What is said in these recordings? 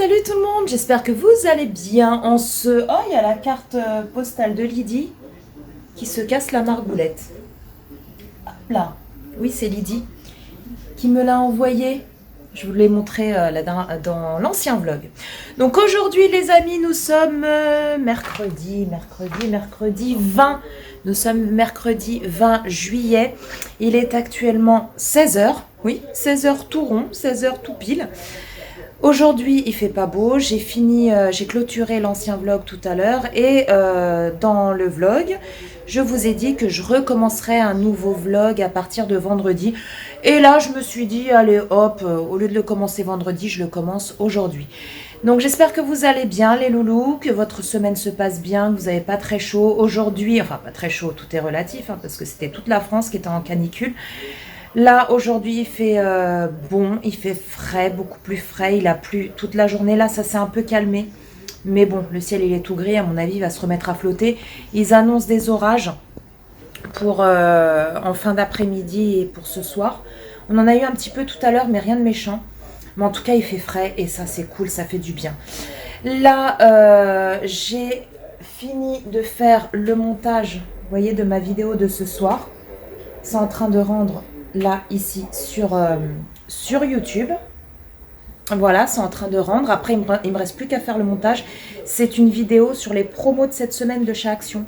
Salut tout le monde, j'espère que vous allez bien en ce... Oh, il y a la carte postale de Lydie qui se casse la margoulette. Hop là, oui c'est Lydie qui me l'a envoyé. Je vous l'ai montré dans l'ancien vlog. Donc aujourd'hui les amis, nous sommes mercredi 20. Nous sommes mercredi 20 juillet. Il est actuellement 16 heures. Oui, 16 heures tout rond, 16 heures tout pile. Aujourd'hui, il fait pas beau. J'ai fini, j'ai clôturé l'ancien vlog tout à l'heure et dans le vlog, je vous ai dit que je recommencerai un nouveau vlog à partir de vendredi. Et là, je me suis dit, allez hop, au lieu de le commencer vendredi, je le commence aujourd'hui. Donc j'espère que vous allez bien les loulous, que votre semaine se passe bien, que vous n'avez pas très chaud aujourd'hui. Enfin, pas très chaud, tout est relatif, hein, parce que c'était toute la France qui était en canicule. Là, aujourd'hui, il fait bon, il fait frais, beaucoup plus frais. Il a plu toute la journée. Là, ça s'est un peu calmé. Mais bon, le ciel, il est tout gris. À mon avis, il va se remettre à flotter. Ils annoncent des orages pour en fin d'après-midi et pour ce soir. On en a eu un petit peu tout à l'heure, mais rien de méchant. Mais en tout cas, il fait frais et ça, c'est cool, ça fait du bien. Là, j'ai fini de faire le montage, vous voyez, de ma vidéo de ce soir. C'est en train de rendre là, ici, sur YouTube. Voilà, c'est en train de rendre. Après, il me reste plus qu'à faire le montage. C'est une vidéo sur les promos de cette semaine de chez Action.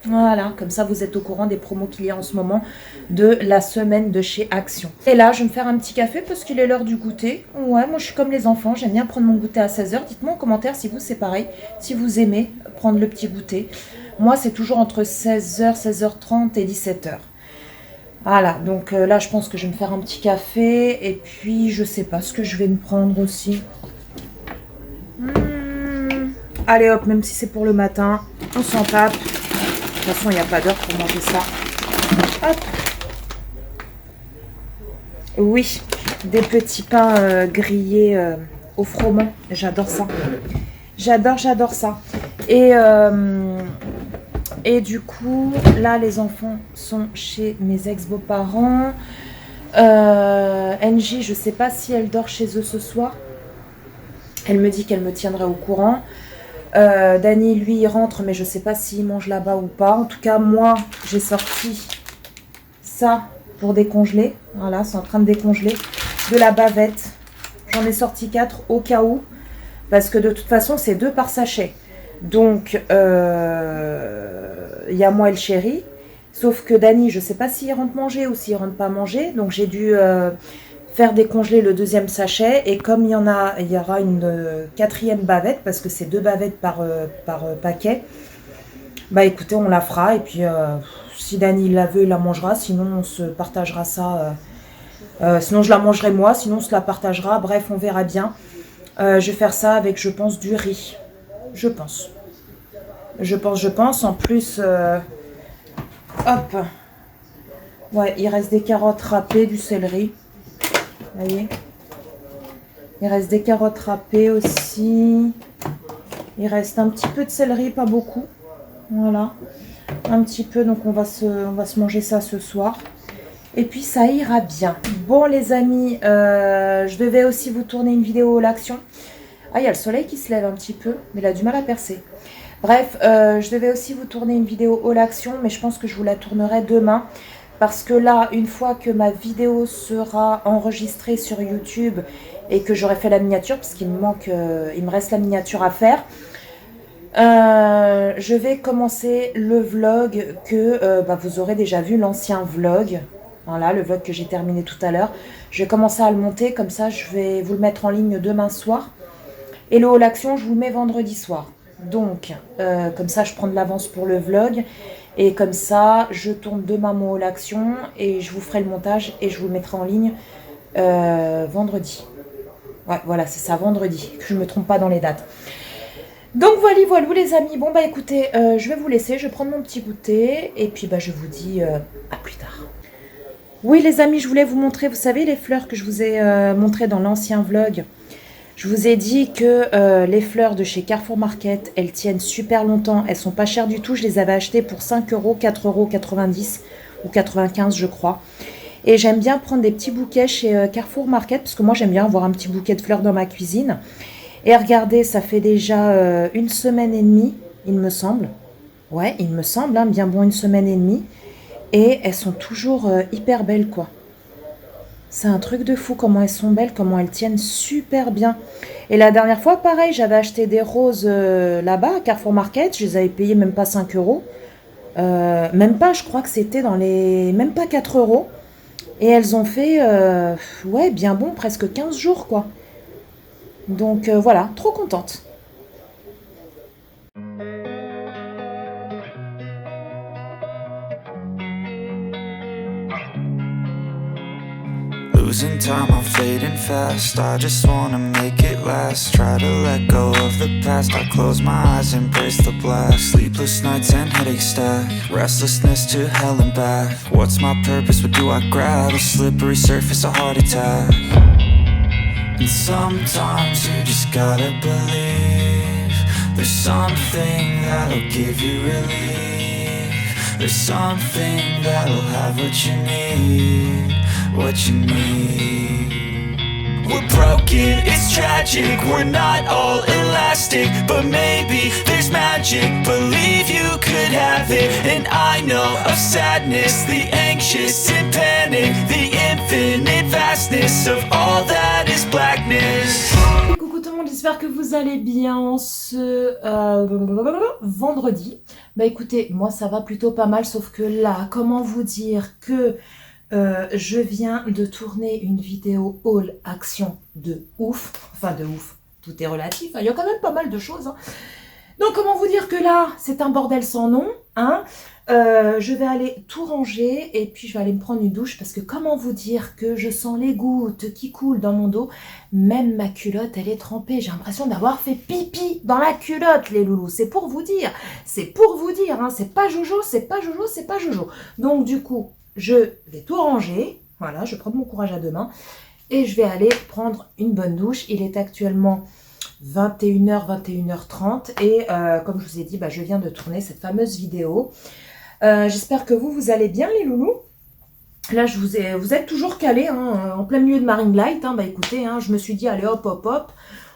Voilà, comme ça, vous êtes au courant des promos qu'il y a en ce moment de la semaine de chez Action. Et là, je vais me faire un petit café parce qu'il est l'heure du goûter. Ouais, moi, je suis comme les enfants. J'aime bien prendre mon goûter à 16 h. Dites-moi en commentaire si vous, c'est pareil. Si vous aimez prendre le petit goûter. Moi, c'est toujours entre 16 h, 16 h 30 et 17 h. Voilà, donc là, je pense que je vais me faire un petit café. Et puis, je sais pas ce que je vais me prendre aussi. Allez, hop, même si c'est pour le matin, on s'en tape. De toute façon, il n'y a pas d'heure pour manger ça. Hop. Oui, des petits pains grillés au froment. J'adore ça. J'adore ça. Et du coup, là, les enfants sont chez mes ex-beaux-parents. NJ, je ne sais pas si elle dort chez eux ce soir. Elle me dit qu'elle me tiendrait au courant. Dany, lui, il rentre, mais je ne sais pas s'il mange là-bas ou pas. En tout cas, moi, j'ai sorti ça pour décongeler. Voilà, c'est en train de décongeler. De la bavette. J'en ai sorti 4 au cas où. Parce que de toute façon, c'est 2 par sachet. Donc, il y a moi et le chéri. Sauf que Dany, je ne sais pas s'il rentre manger ou s'il rentre pas manger. Donc, j'ai dû faire décongeler le 2e sachet. Et comme il y aura une 4e bavette, parce que c'est 2 bavettes par paquet. Bah écoutez, on la fera. Et puis, si Dany la veut, il la mangera. Sinon, on se partagera ça. Sinon, je la mangerai moi. Sinon, on se la partagera. Bref, on verra bien. Je vais faire ça avec, je pense, du riz. Je pense. En plus, hop. Ouais, il reste des carottes râpées, du céleri. Vous voyez. Il reste des carottes râpées aussi. Il reste un petit peu de céleri, pas beaucoup. Voilà. Un petit peu, donc on va se manger ça ce soir. Et puis ça ira bien. Bon les amis, je devais aussi vous tourner une vidéo l'action. Ah, il y a le soleil qui se lève un petit peu, mais il a du mal à percer. Bref, je devais aussi vous tourner une vidéo haul action, mais je pense que je vous la tournerai demain. Parce que là, une fois que ma vidéo sera enregistrée sur YouTube et que j'aurai fait la miniature, parce qu'il me reste la miniature à faire, je vais commencer le vlog que vous aurez déjà vu, l'ancien vlog. Voilà, le vlog que j'ai terminé tout à l'heure. Je vais commencer à le monter, comme ça je vais vous le mettre en ligne demain soir. Et le haul action, je vous le mets vendredi soir. Donc, comme ça, je prends de l'avance pour le vlog. Et comme ça, je tourne demain mon haul action et je vous ferai le montage et je vous le mettrai en ligne vendredi. Ouais, voilà, c'est ça, vendredi. Que je ne me trompe pas dans les dates. Donc, voilà les amis. Bon, bah écoutez, je vais vous laisser. Je vais prendre mon petit goûter. Et puis, je vous dis à plus tard. Oui, les amis, je voulais vous montrer, vous savez, les fleurs que je vous ai montrées dans l'ancien vlog. Je vous ai dit que les fleurs de chez Carrefour Market, elles tiennent super longtemps. Elles sont pas chères du tout. Je les avais achetées pour 5 €, 4,90 € ou 95 je crois. Et j'aime bien prendre des petits bouquets chez Carrefour Market parce que moi j'aime bien avoir un petit bouquet de fleurs dans ma cuisine. Et regardez, ça fait déjà une semaine et demie, il me semble. Ouais, il me semble, hein, bien bon une semaine et demie. Et elles sont toujours hyper belles, quoi. C'est un truc de fou comment elles sont belles, comment elles tiennent super bien. Et la dernière fois, pareil, j'avais acheté des roses là-bas à Carrefour Market. Je les avais payées même pas 5 euros. Même pas, je crois que c'était dans les... Même pas 4 euros. Et elles ont fait, ouais, bien bon, presque 15 jours, quoi. Donc voilà, trop contente. Losing time, I'm fading fast. I just wanna make it last. Try to let go of the past. I close my eyes, embrace the blast. Sleepless nights and headaches stack. Restlessness to hell and back. What's my purpose? What do I grab? A slippery surface, a heart attack. And sometimes you just gotta believe there's something that'll give you relief. There's something that'll have what you need, what you need. We're broken, it's tragic, we're not all elastic, but maybe there's magic, believe you could have it. And I know of sadness, the anxious and panic, the infinite vastness of all that is blackness. Coucou tout le monde, j'espère que vous allez bien en ce vendredi. Bah écoutez, moi ça va plutôt pas mal, sauf que là, comment vous dire que je viens de tourner une vidéo haul action de ouf. Enfin de ouf, tout est relatif, il y a quand même pas mal de choses. Hein. Donc comment vous dire que là, c'est un bordel sans nom. Hein. Je vais aller tout ranger et puis je vais aller me prendre une douche parce que comment vous dire que je sens les gouttes qui coulent dans mon dos. Même ma culotte, elle est trempée. J'ai l'impression d'avoir fait pipi dans la culotte, les loulous. C'est pour vous dire. C'est pour vous dire. Hein. C'est pas Jojo, c'est pas Jojo, c'est pas Jojo. Donc du coup, je vais tout ranger. Voilà, je prends mon courage à deux mains. Et je vais aller prendre une bonne douche. Il est actuellement 21h, 21h30. Et comme je vous ai dit, bah, je viens de tourner cette fameuse vidéo. J'espère que vous allez bien, les loulous. Là, vous êtes toujours calés hein, en plein milieu de ma ring light. Hein, bah écoutez, hein, je me suis dit, allez hop, hop, hop.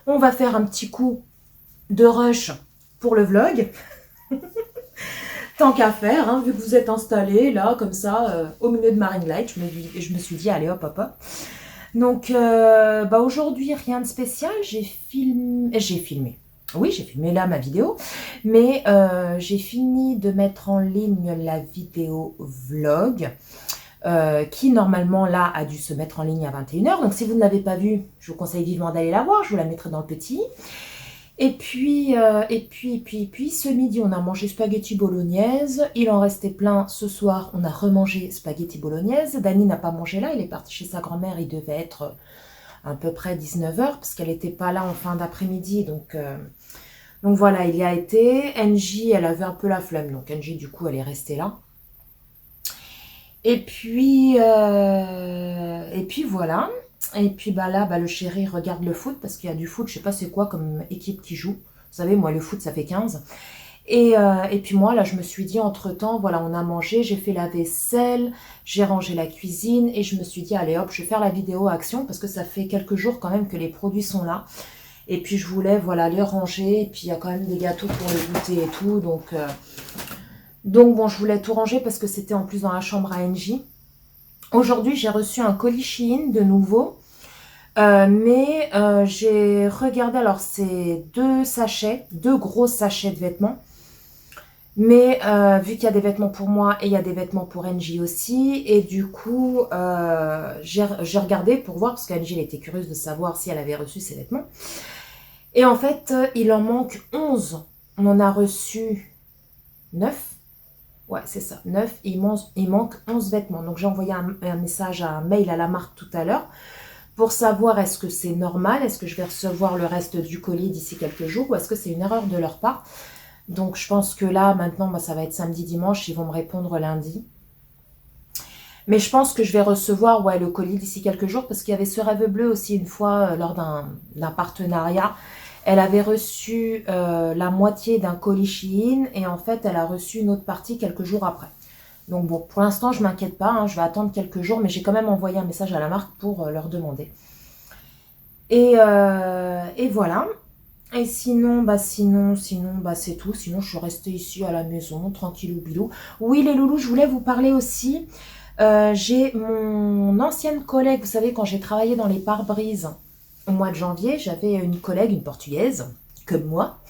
On va faire un petit coup de rush pour le vlog. Tant qu'à faire, hein, vu que vous êtes installés là, comme ça, au milieu de ma ring light, je me suis dit, allez hop, hop, hop. Donc, bah aujourd'hui, rien de spécial. J'ai filmé. Oui, j'ai filmé là ma vidéo. Mais j'ai fini de mettre en ligne la vidéo vlog. Qui normalement là a dû se mettre en ligne à 21h. Donc si vous ne l'avez pas vue, je vous conseille vivement d'aller la voir. Je vous la mettrai dans le petit. Et puis, ce midi, on a mangé spaghetti bolognaise. Il en restait plein. Ce soir, on a remangé spaghetti bolognaise. Dany n'a pas mangé là. Il est parti chez sa grand-mère. Il devait être à peu près 19h parce qu'elle n'était pas là en fin d'après-midi. Donc voilà, il y a été. Angie, elle avait un peu la flemme. Donc Angie, du coup, elle est restée là. Et puis voilà. Et puis bah là, bah, le chéri regarde le foot parce qu'il y a du foot. Je sais pas c'est quoi comme équipe qui joue. Vous savez, moi, le foot, ça fait 15. Et puis moi, là, je me suis dit, entre-temps, voilà, on a mangé, j'ai fait la vaisselle, j'ai rangé la cuisine et je me suis dit, allez hop, je vais faire la vidéo action parce que ça fait quelques jours quand même que les produits sont là. Et puis je voulais, voilà, les ranger. Et puis il y a quand même des gâteaux pour les goûter et tout. Donc bon, je voulais tout ranger parce que c'était en plus dans la chambre à Angie. Aujourd'hui, j'ai reçu un colis Shein de nouveau. Mais j'ai regardé, alors c'est deux gros sachets de vêtements. Mais vu qu'il y a des vêtements pour moi et il y a des vêtements pour Angie aussi. Et du coup, j'ai regardé pour voir, parce qu'Angie elle était curieuse de savoir si elle avait reçu ses vêtements. Et en fait, il en manque 11. On en a reçu 9. Ouais, c'est ça, 9. Il manque 11 vêtements. Donc j'ai envoyé un message, un mail à la marque tout à l'heure pour savoir est-ce que c'est normal, est-ce que je vais recevoir le reste du colis d'ici quelques jours ou est-ce que c'est une erreur de leur part. Donc je pense que là, maintenant, bah, ça va être samedi, dimanche, ils vont me répondre lundi. Mais je pense que je vais recevoir le colis d'ici quelques jours parce qu'il y avait ce rêve bleu aussi une fois lors d'un partenariat. Elle avait reçu la moitié d'un colis Shein et en fait, elle a reçu une autre partie quelques jours après. Donc bon, pour l'instant, je ne m'inquiète pas, hein, je vais attendre quelques jours, mais j'ai quand même envoyé un message à la marque pour leur demander. Et voilà. Et sinon, c'est tout. Sinon, je suis restée ici à la maison, tranquillou bilou. Oui, les loulous, je voulais vous parler aussi. J'ai mon ancienne collègue, vous savez, quand j'ai travaillé dans les pare-brises au mois de janvier, j'avais une collègue, une portugaise, comme moi,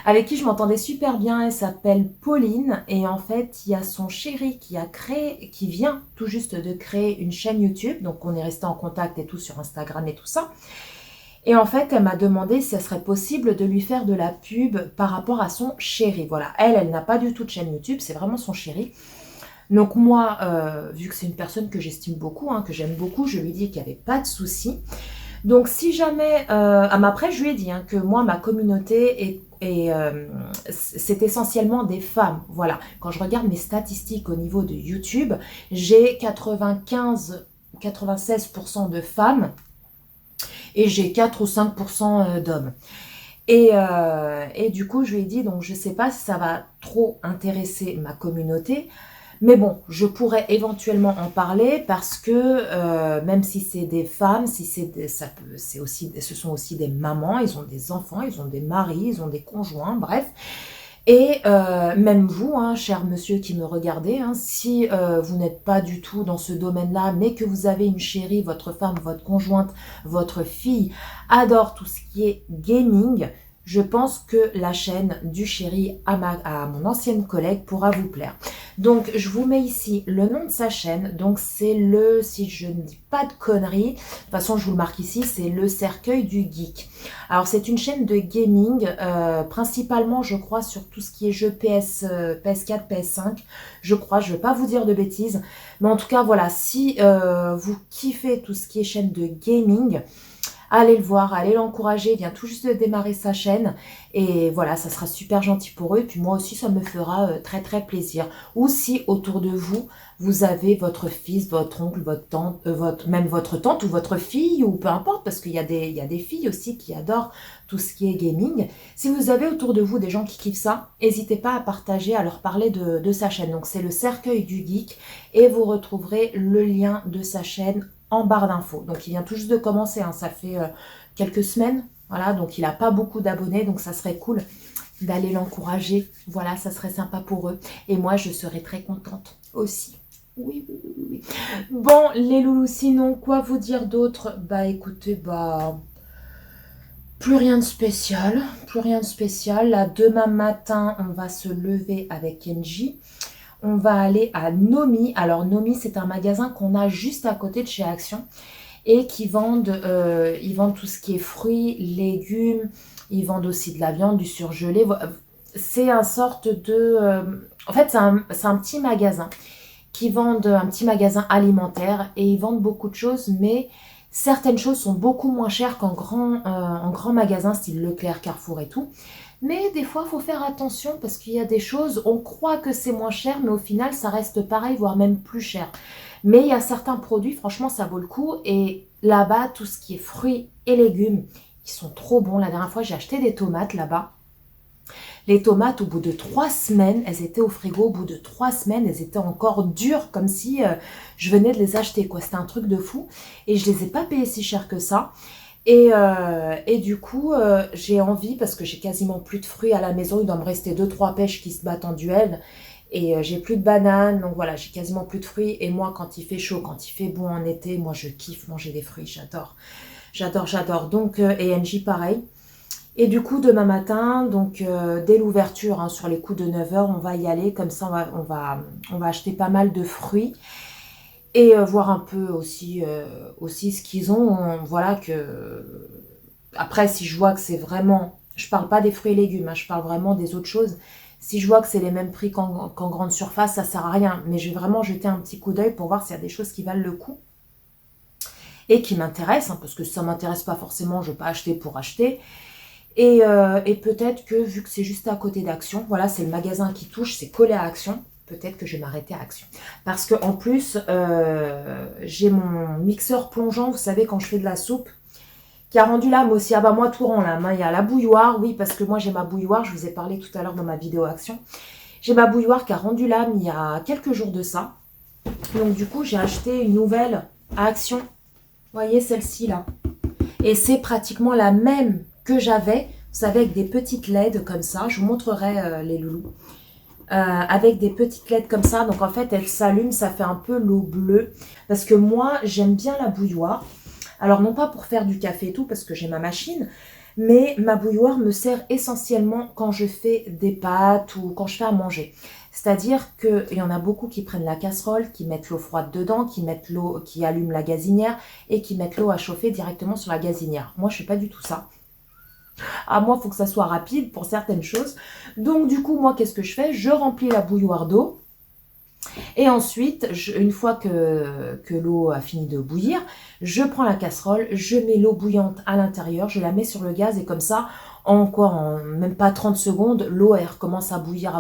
avec qui je m'entendais super bien. Elle s'appelle Pauline. Et en fait, il y a son chéri qui vient tout juste de créer une chaîne YouTube. Donc, on est resté en contact et tout sur Instagram et tout ça. Et en fait, elle m'a demandé si ça serait possible de lui faire de la pub par rapport à son chéri. Voilà, elle n'a pas du tout de chaîne YouTube, c'est vraiment son chéri. Donc moi, vu que c'est une personne que j'estime beaucoup, hein, que j'aime beaucoup, je lui dis qu'il n'y avait pas de souci. Donc si jamais, après je lui ai dit hein, que moi, ma communauté c'est essentiellement des femmes. Voilà, quand je regarde mes statistiques au niveau de YouTube, j'ai 96% de femmes et j'ai 4 ou 5% d'hommes. Et du coup, je lui ai dit, donc je ne sais pas si ça va trop intéresser ma communauté, mais bon, je pourrais éventuellement en parler parce que même si c'est des femmes, si ce sont aussi des mamans, ils ont des enfants, ils ont des maris, ils ont des conjoints, bref. Et même vous, hein, cher monsieur qui me regardez, hein, si vous n'êtes pas du tout dans ce domaine-là, mais que vous avez une chérie, votre femme, votre conjointe, votre fille adore tout ce qui est gaming, je pense que la chaîne du chéri à mon ancienne collègue pourra vous plaire. Donc, je vous mets ici le nom de sa chaîne. Donc, c'est si je ne dis pas de conneries, de toute façon, je vous le marque ici, c'est le cercueil du geek. Alors, c'est une chaîne de gaming, principalement, je crois, sur tout ce qui est jeux PS4, PS5. Je crois, je ne vais pas vous dire de bêtises. Mais en tout cas, voilà, si vous kiffez tout ce qui est chaîne de gaming, allez le voir, allez l'encourager, il vient tout juste de démarrer sa chaîne et voilà, ça sera super gentil pour eux et puis moi aussi ça me fera très très plaisir. Ou si autour de vous, vous avez votre fils, votre oncle, votre tante, même votre tante ou votre fille ou peu importe parce qu'il y a des filles aussi qui adorent tout ce qui est gaming. Si vous avez autour de vous des gens qui kiffent ça, n'hésitez pas à partager, à leur parler de sa chaîne. Donc c'est le cercueil du geek et vous retrouverez le lien de sa chaîne en barre d'infos. Donc il vient tout juste de commencer, hein, ça fait quelques semaines, voilà, donc il n'a pas beaucoup d'abonnés, donc ça serait cool d'aller l'encourager, voilà, ça serait sympa pour eux, et moi je serais très contente aussi. Oui, oui, oui, oui. Bon, les loulous, sinon, quoi vous dire d'autre? Bah écoutez, plus rien de spécial, plus rien de spécial. Là, demain matin, on va se lever avec Kenji. On va aller à Nomi. Alors Nomi, c'est un magasin qu'on a juste à côté de chez Action et ils vendent tout ce qui est fruits, légumes. Ils vendent aussi de la viande, du surgelé. C'est un sorte de... en fait, c'est un petit magasin un petit magasin alimentaire et ils vendent beaucoup de choses, mais certaines choses sont beaucoup moins chères en grand magasin, style Leclerc, Carrefour et tout. Mais des fois, il faut faire attention parce qu'il y a des choses, on croit que c'est moins cher, mais au final, ça reste pareil, voire même plus cher. Mais il y a certains produits, franchement, ça vaut le coup. Et là-bas, tout ce qui est fruits et légumes, ils sont trop bons. La dernière fois, j'ai acheté des tomates là-bas. Les tomates, au bout de 3 semaines, elles étaient au frigo. Au bout de 3 semaines, elles étaient encore dures, comme si je venais de les acheter, quoi. C'était un truc de fou. Et je les ai pas payées si cher que ça. Et du coup, j'ai envie, parce que j'ai quasiment plus de fruits à la maison, il doit me rester 2-3 pêches qui se battent en duel, et j'ai plus de bananes, donc voilà, j'ai quasiment plus de fruits, et moi, quand il fait chaud, quand il fait bon en été, moi, je kiffe manger des fruits, j'adore, j'adore, j'adore, donc, et NJ, pareil. Et du coup, demain matin, donc, dès l'ouverture, hein, sur les coups de 9 heures, on va y aller, comme ça, on va acheter pas mal de fruits, et voir un peu aussi ce qu'ils ont. Voilà que... Après, si je vois que c'est vraiment... Je parle pas des fruits et légumes, hein, je parle vraiment des autres choses. Si je vois que c'est les mêmes prix qu'en grande surface, ça sert à rien. Mais je vais vraiment jeter un petit coup d'œil pour voir s'il y a des choses qui valent le coup. Et qui m'intéressent, hein, parce que si ça ne m'intéresse pas forcément, je ne vais pas acheter pour acheter. Et peut-être que, vu que c'est juste à côté d'Action, voilà, c'est le magasin qui touche, c'est collé à Action. Peut-être que je vais m'arrêter à Action. Parce qu'en plus, j'ai mon mixeur plongeant, vous savez, quand je fais de la soupe, qui a rendu l'âme aussi. Ah bah moi, tout rend l'âme. Il y a la bouilloire, oui, parce que moi, j'ai ma bouilloire. Je vous ai parlé tout à l'heure dans ma vidéo Action. J'ai ma bouilloire qui a rendu l'âme il y a quelques jours de ça. Donc du coup, j'ai acheté une nouvelle à Action. Vous voyez, celle-ci, là. Et c'est pratiquement la même que j'avais Vous savez, avec des petites LED comme ça. Je vous montrerai les loulous. Avec des petites LED comme ça. Donc en fait, elle s'allume, ça fait un peu l'eau bleue. Parce que moi, j'aime bien la bouilloire. Alors non pas pour faire du café et tout, parce que j'ai ma machine. Mais ma bouilloire me sert essentiellement quand je fais des pâtes ou quand je fais à manger. C'est-à-dire qu'il y en a beaucoup qui prennent la casserole, qui mettent l'eau froide dedans, qui mettent l'eau, qui allument la gazinière et qui mettent l'eau à chauffer directement sur la gazinière. Moi, je fais pas du tout ça. À moi, il faut que ça soit rapide pour certaines choses. Donc, du coup, moi, qu'est-ce que je fais? Je remplis la bouilloire d'eau. Et ensuite, une fois que l'eau a fini de bouillir, je prends la casserole, je mets l'eau bouillante à l'intérieur, je la mets sur le gaz et comme ça, en même pas 30 secondes, l'eau elle recommence à bouillir,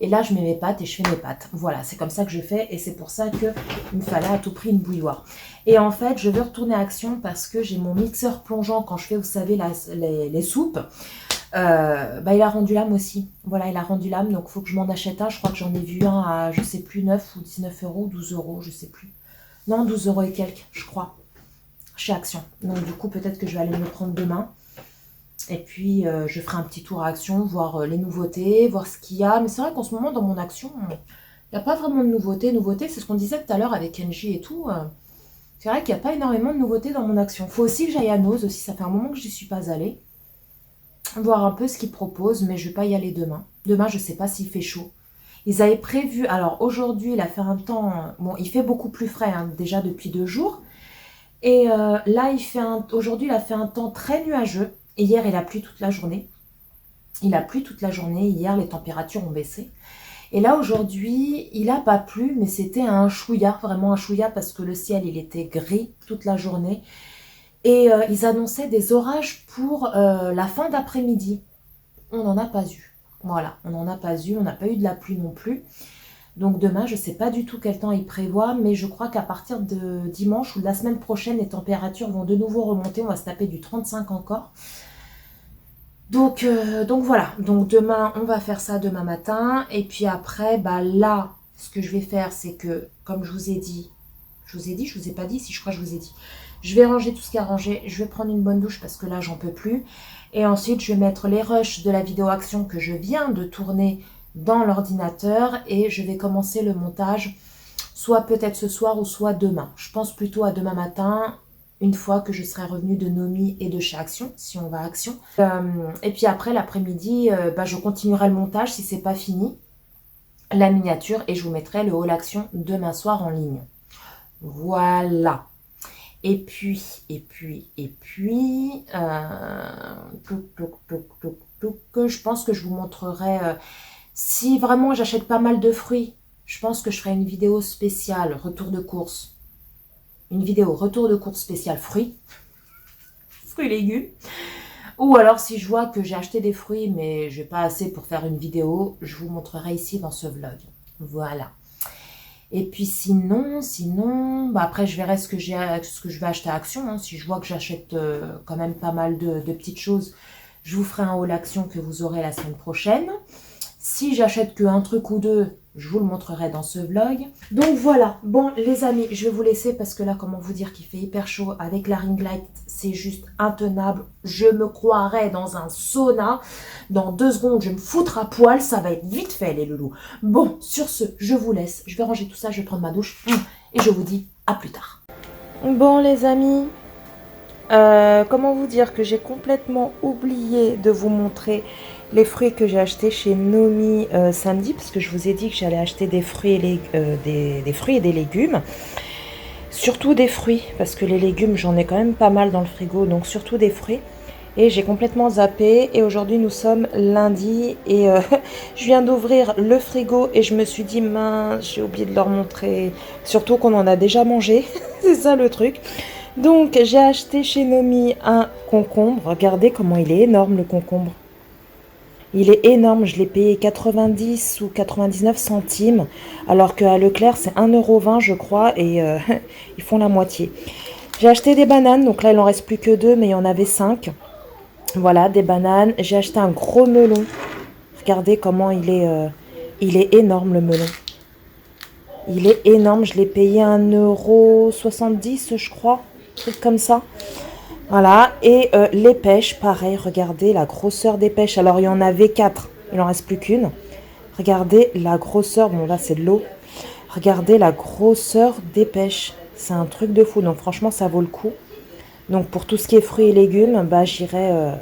et là je mets mes pâtes et je fais mes pâtes. Voilà, c'est comme ça que je fais et c'est pour ça qu'il me fallait à tout prix une bouilloire. Et en fait, je veux retourner à Action parce que j'ai mon mixeur plongeant quand je fais, vous savez, les soupes. Il a rendu l'âme aussi. Voilà, il a rendu l'âme, donc il faut que je m'en achète un. Je crois que j'en ai vu un à, je sais plus, 9 ou 19 euros, 12 euros, je sais plus. Non, 12 euros et quelques, je crois, chez Action. Donc du coup, peut-être que je vais aller me le prendre demain. Et puis, je ferai un petit tour à Action, voir les nouveautés, voir ce qu'il y a. Mais c'est vrai qu'en ce moment, dans mon Action, il n'y a pas vraiment de nouveautés. Nouveautés, c'est ce qu'on disait tout à l'heure avec Engie et tout. C'est vrai qu'il n'y a pas énormément de nouveautés dans mon Action. Il faut aussi que j'aille à Noz aussi. Ça fait un moment que je n'y suis pas allée. Voir un peu ce qu'ils proposent, mais je vais pas y aller demain. Demain, je sais pas s'il fait chaud. Ils avaient prévu, alors aujourd'hui, il a fait un temps, bon, il fait beaucoup plus frais, hein, déjà depuis 2 jours. Et là, aujourd'hui, il a fait un temps très nuageux. Et hier, il a plu toute la journée. Il a plu toute la journée. Hier, les températures ont baissé. Et là, aujourd'hui, il n'a pas plu, mais c'était un chouïa, vraiment un chouïa, parce que le ciel, il était gris toute la journée. Et ils annonçaient des orages pour la fin d'après-midi. On n'en a pas eu. Voilà, on n'en a pas eu. On n'a pas eu de la pluie non plus. Donc demain, je ne sais pas du tout quel temps ils prévoient, mais je crois qu'à partir de dimanche ou de la semaine prochaine, les températures vont de nouveau remonter. On va se taper du 35 encore. Donc voilà. Donc demain, on va faire ça demain matin. Et puis après, là, ce que je vais faire, c'est que, comme je vous ai dit, je vous ai pas dit, si je crois que je vous ai dit, je vais ranger tout ce qu'il y a à ranger, je vais prendre une bonne douche parce que là, j'en peux plus. Et ensuite, je vais mettre les rushs de la vidéo action que je viens de tourner dans l'ordinateur et je vais commencer le montage, soit peut-être ce soir ou soit demain. Je pense plutôt à demain matin, une fois que je serai revenue de Nomi et de chez Action, si on va à Action. Et puis après, l'après-midi, je continuerai le montage si c'est pas fini, la miniature, et je vous mettrai le haul action demain soir en ligne. Voilà. Et puis, je pense que je vous montrerai, si vraiment j'achète pas mal de fruits, je pense que je ferai une vidéo spéciale retour de course. Une vidéo retour de course spéciale fruits et légumes. Ou alors si je vois que j'ai acheté des fruits mais j'ai pas assez pour faire une vidéo, je vous montrerai ici dans ce vlog. Voilà. Et puis sinon, après je verrai ce que je vais acheter à Action. Hein. Si je vois que j'achète quand même pas mal de petites choses, je vous ferai un haul action que vous aurez la semaine prochaine. Si j'achète qu'un truc ou deux, je vous le montrerai dans ce vlog. Donc voilà, bon les amis, je vais vous laisser parce que là, comment vous dire qu'il fait hyper chaud avec la ring light, c'est juste intenable. Je me croirais dans un sauna. Dans 2 secondes, je vais me foutre à poil, ça va être vite fait les loulous. Bon, sur ce, je vous laisse. Je vais ranger tout ça, je vais prendre ma douche et je vous dis à plus tard. Bon les amis, comment vous dire que j'ai complètement oublié de vous montrer les fruits que j'ai achetés chez Nomi samedi, parce que je vous ai dit que j'allais acheter des fruits et des fruits et des légumes. Surtout des fruits, parce que les légumes, j'en ai quand même pas mal dans le frigo, donc surtout des fruits. Et j'ai complètement zappé, et aujourd'hui nous sommes lundi, et je viens d'ouvrir le frigo, et je me suis dit, mince, j'ai oublié de leur montrer, surtout qu'on en a déjà mangé, c'est ça le truc. Donc j'ai acheté chez Nomi un concombre, regardez comment il est énorme le concombre. Il est énorme, je l'ai payé 90 ou 99 centimes, alors qu'à Leclerc c'est 1,20 € je crois, et ils font la moitié. J'ai acheté des bananes, donc là il en reste plus que 2, mais il y en avait 5. Voilà, des bananes. J'ai acheté un gros melon. Regardez comment il est énorme le melon. Il est énorme, je l'ai payé 1,70 € je crois, truc comme ça. Voilà, et les pêches, pareil, regardez la grosseur des pêches. Alors, il y en avait 4, il n'en reste plus qu'une. Regardez la grosseur, bon là c'est de l'eau. Regardez la grosseur des pêches. C'est un truc de fou, donc franchement ça vaut le coup. Donc pour tout ce qui est fruits et légumes, bah, j'irai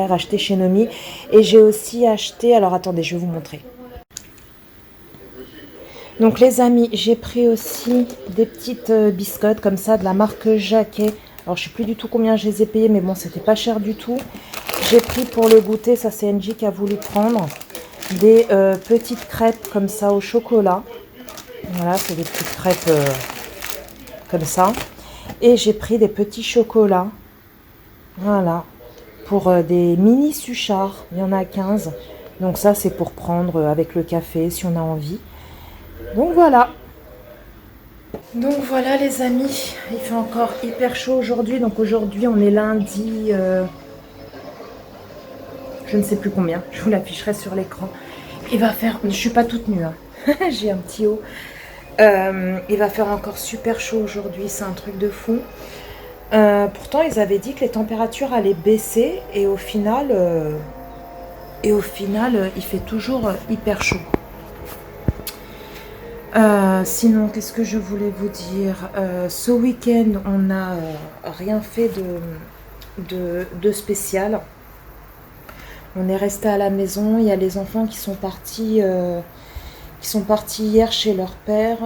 racheter chez Nomi. Et j'ai aussi acheté, alors attendez, je vais vous montrer. Donc les amis, j'ai pris aussi des petites biscottes comme ça de la marque Jacquet. Alors je sais plus du tout combien je les ai payées, mais bon, c'était pas cher du tout. J'ai pris pour le goûter, ça c'est NJ qui a voulu prendre, des petites crêpes comme ça au chocolat. Voilà, c'est des petites crêpes comme ça. Et j'ai pris des petits chocolats. Voilà, pour des mini suchards. Il y en a 15. Donc ça, c'est pour prendre avec le café si on a envie. Donc voilà. Donc voilà les amis, il fait encore hyper chaud aujourd'hui. Donc aujourd'hui, on est lundi, je ne sais plus combien. Je vous l'afficherai sur l'écran. Il va faire, je suis pas toute nue, hein. J'ai un petit haut. Il va faire encore super chaud aujourd'hui, c'est un truc de fou. Pourtant, ils avaient dit que les températures allaient baisser et au final, il fait toujours hyper chaud. Sinon, qu'est-ce que je voulais vous dire? Ce week-end, on n'a rien fait de spécial. On est resté à la maison. Il y a les enfants qui sont partis hier chez leur père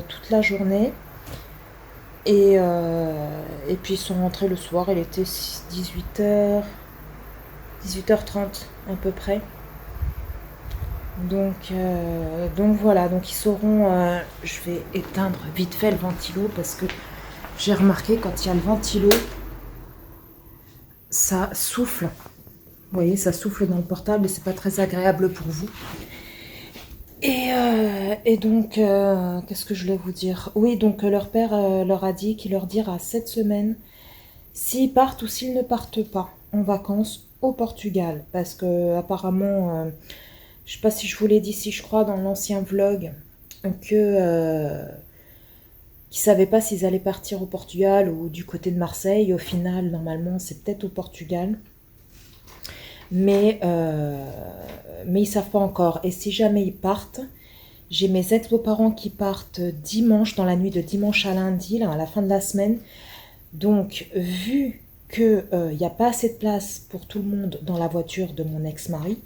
toute la journée. Et puis ils sont rentrés le soir, il était 18h30 à peu près. Donc voilà, donc ils sauront, je vais éteindre vite fait le ventilo parce que j'ai remarqué quand il y a le ventilo, ça souffle. Vous voyez, ça souffle dans le portable et c'est pas très agréable pour vous. Et donc, qu'est-ce que je voulais vous dire? Oui, donc leur père leur a dit qu'il leur dira cette semaine s'ils partent ou s'ils ne partent pas en vacances au Portugal. Parce que apparemment, je sais pas si je vous l'ai dit, si je crois dans l'ancien vlog, que qu'ils savaient pas s'ils allaient partir au Portugal ou du côté de Marseille. Au final, normalement, c'est peut-être au Portugal. Mais ils savent pas encore. Et si jamais ils partent, j'ai mes ex-beaux-parents qui partent dimanche, dans la nuit de dimanche à lundi, là, à la fin de la semaine. Donc, vu qu'il n'y a pas assez de place pour tout le monde dans la voiture de mon ex-mari,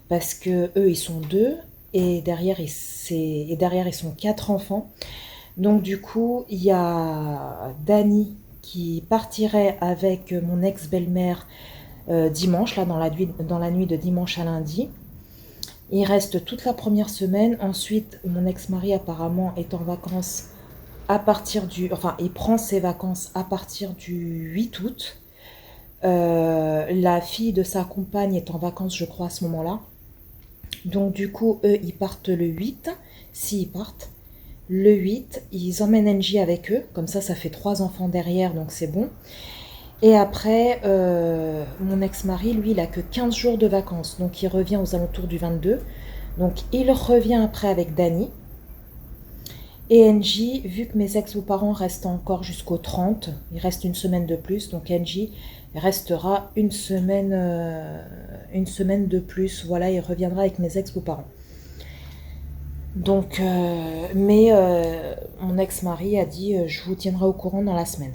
parce que eux, ils sont 2, et derrière, ils sont 4 enfants. Donc, du coup, il y a Dani qui partirait avec mon ex-belle-mère dimanche, là, dans la nuit de dimanche à lundi. Il reste toute la première semaine. Ensuite, mon ex-mari apparemment est en vacances il prend ses vacances à partir du 8 août. La fille de sa compagne est en vacances, je crois, à ce moment-là. Donc du coup, eux, ils partent le 8, s'ils partent. Le 8, ils emmènent NJ avec eux, comme ça fait 3 enfants derrière, donc c'est bon. Et après, mon ex-mari, lui, il a que 15 jours de vacances, donc il revient aux alentours du 22. Donc il revient après avec Dani. Et NJ, vu que mes ex-beaux-parents restent encore jusqu'au 30, il reste une semaine de plus, donc NJ restera une semaine de plus. Voilà, il reviendra avec mes ex-beaux-parents. Donc, mon ex-mari a dit je vous tiendrai au courant dans la semaine.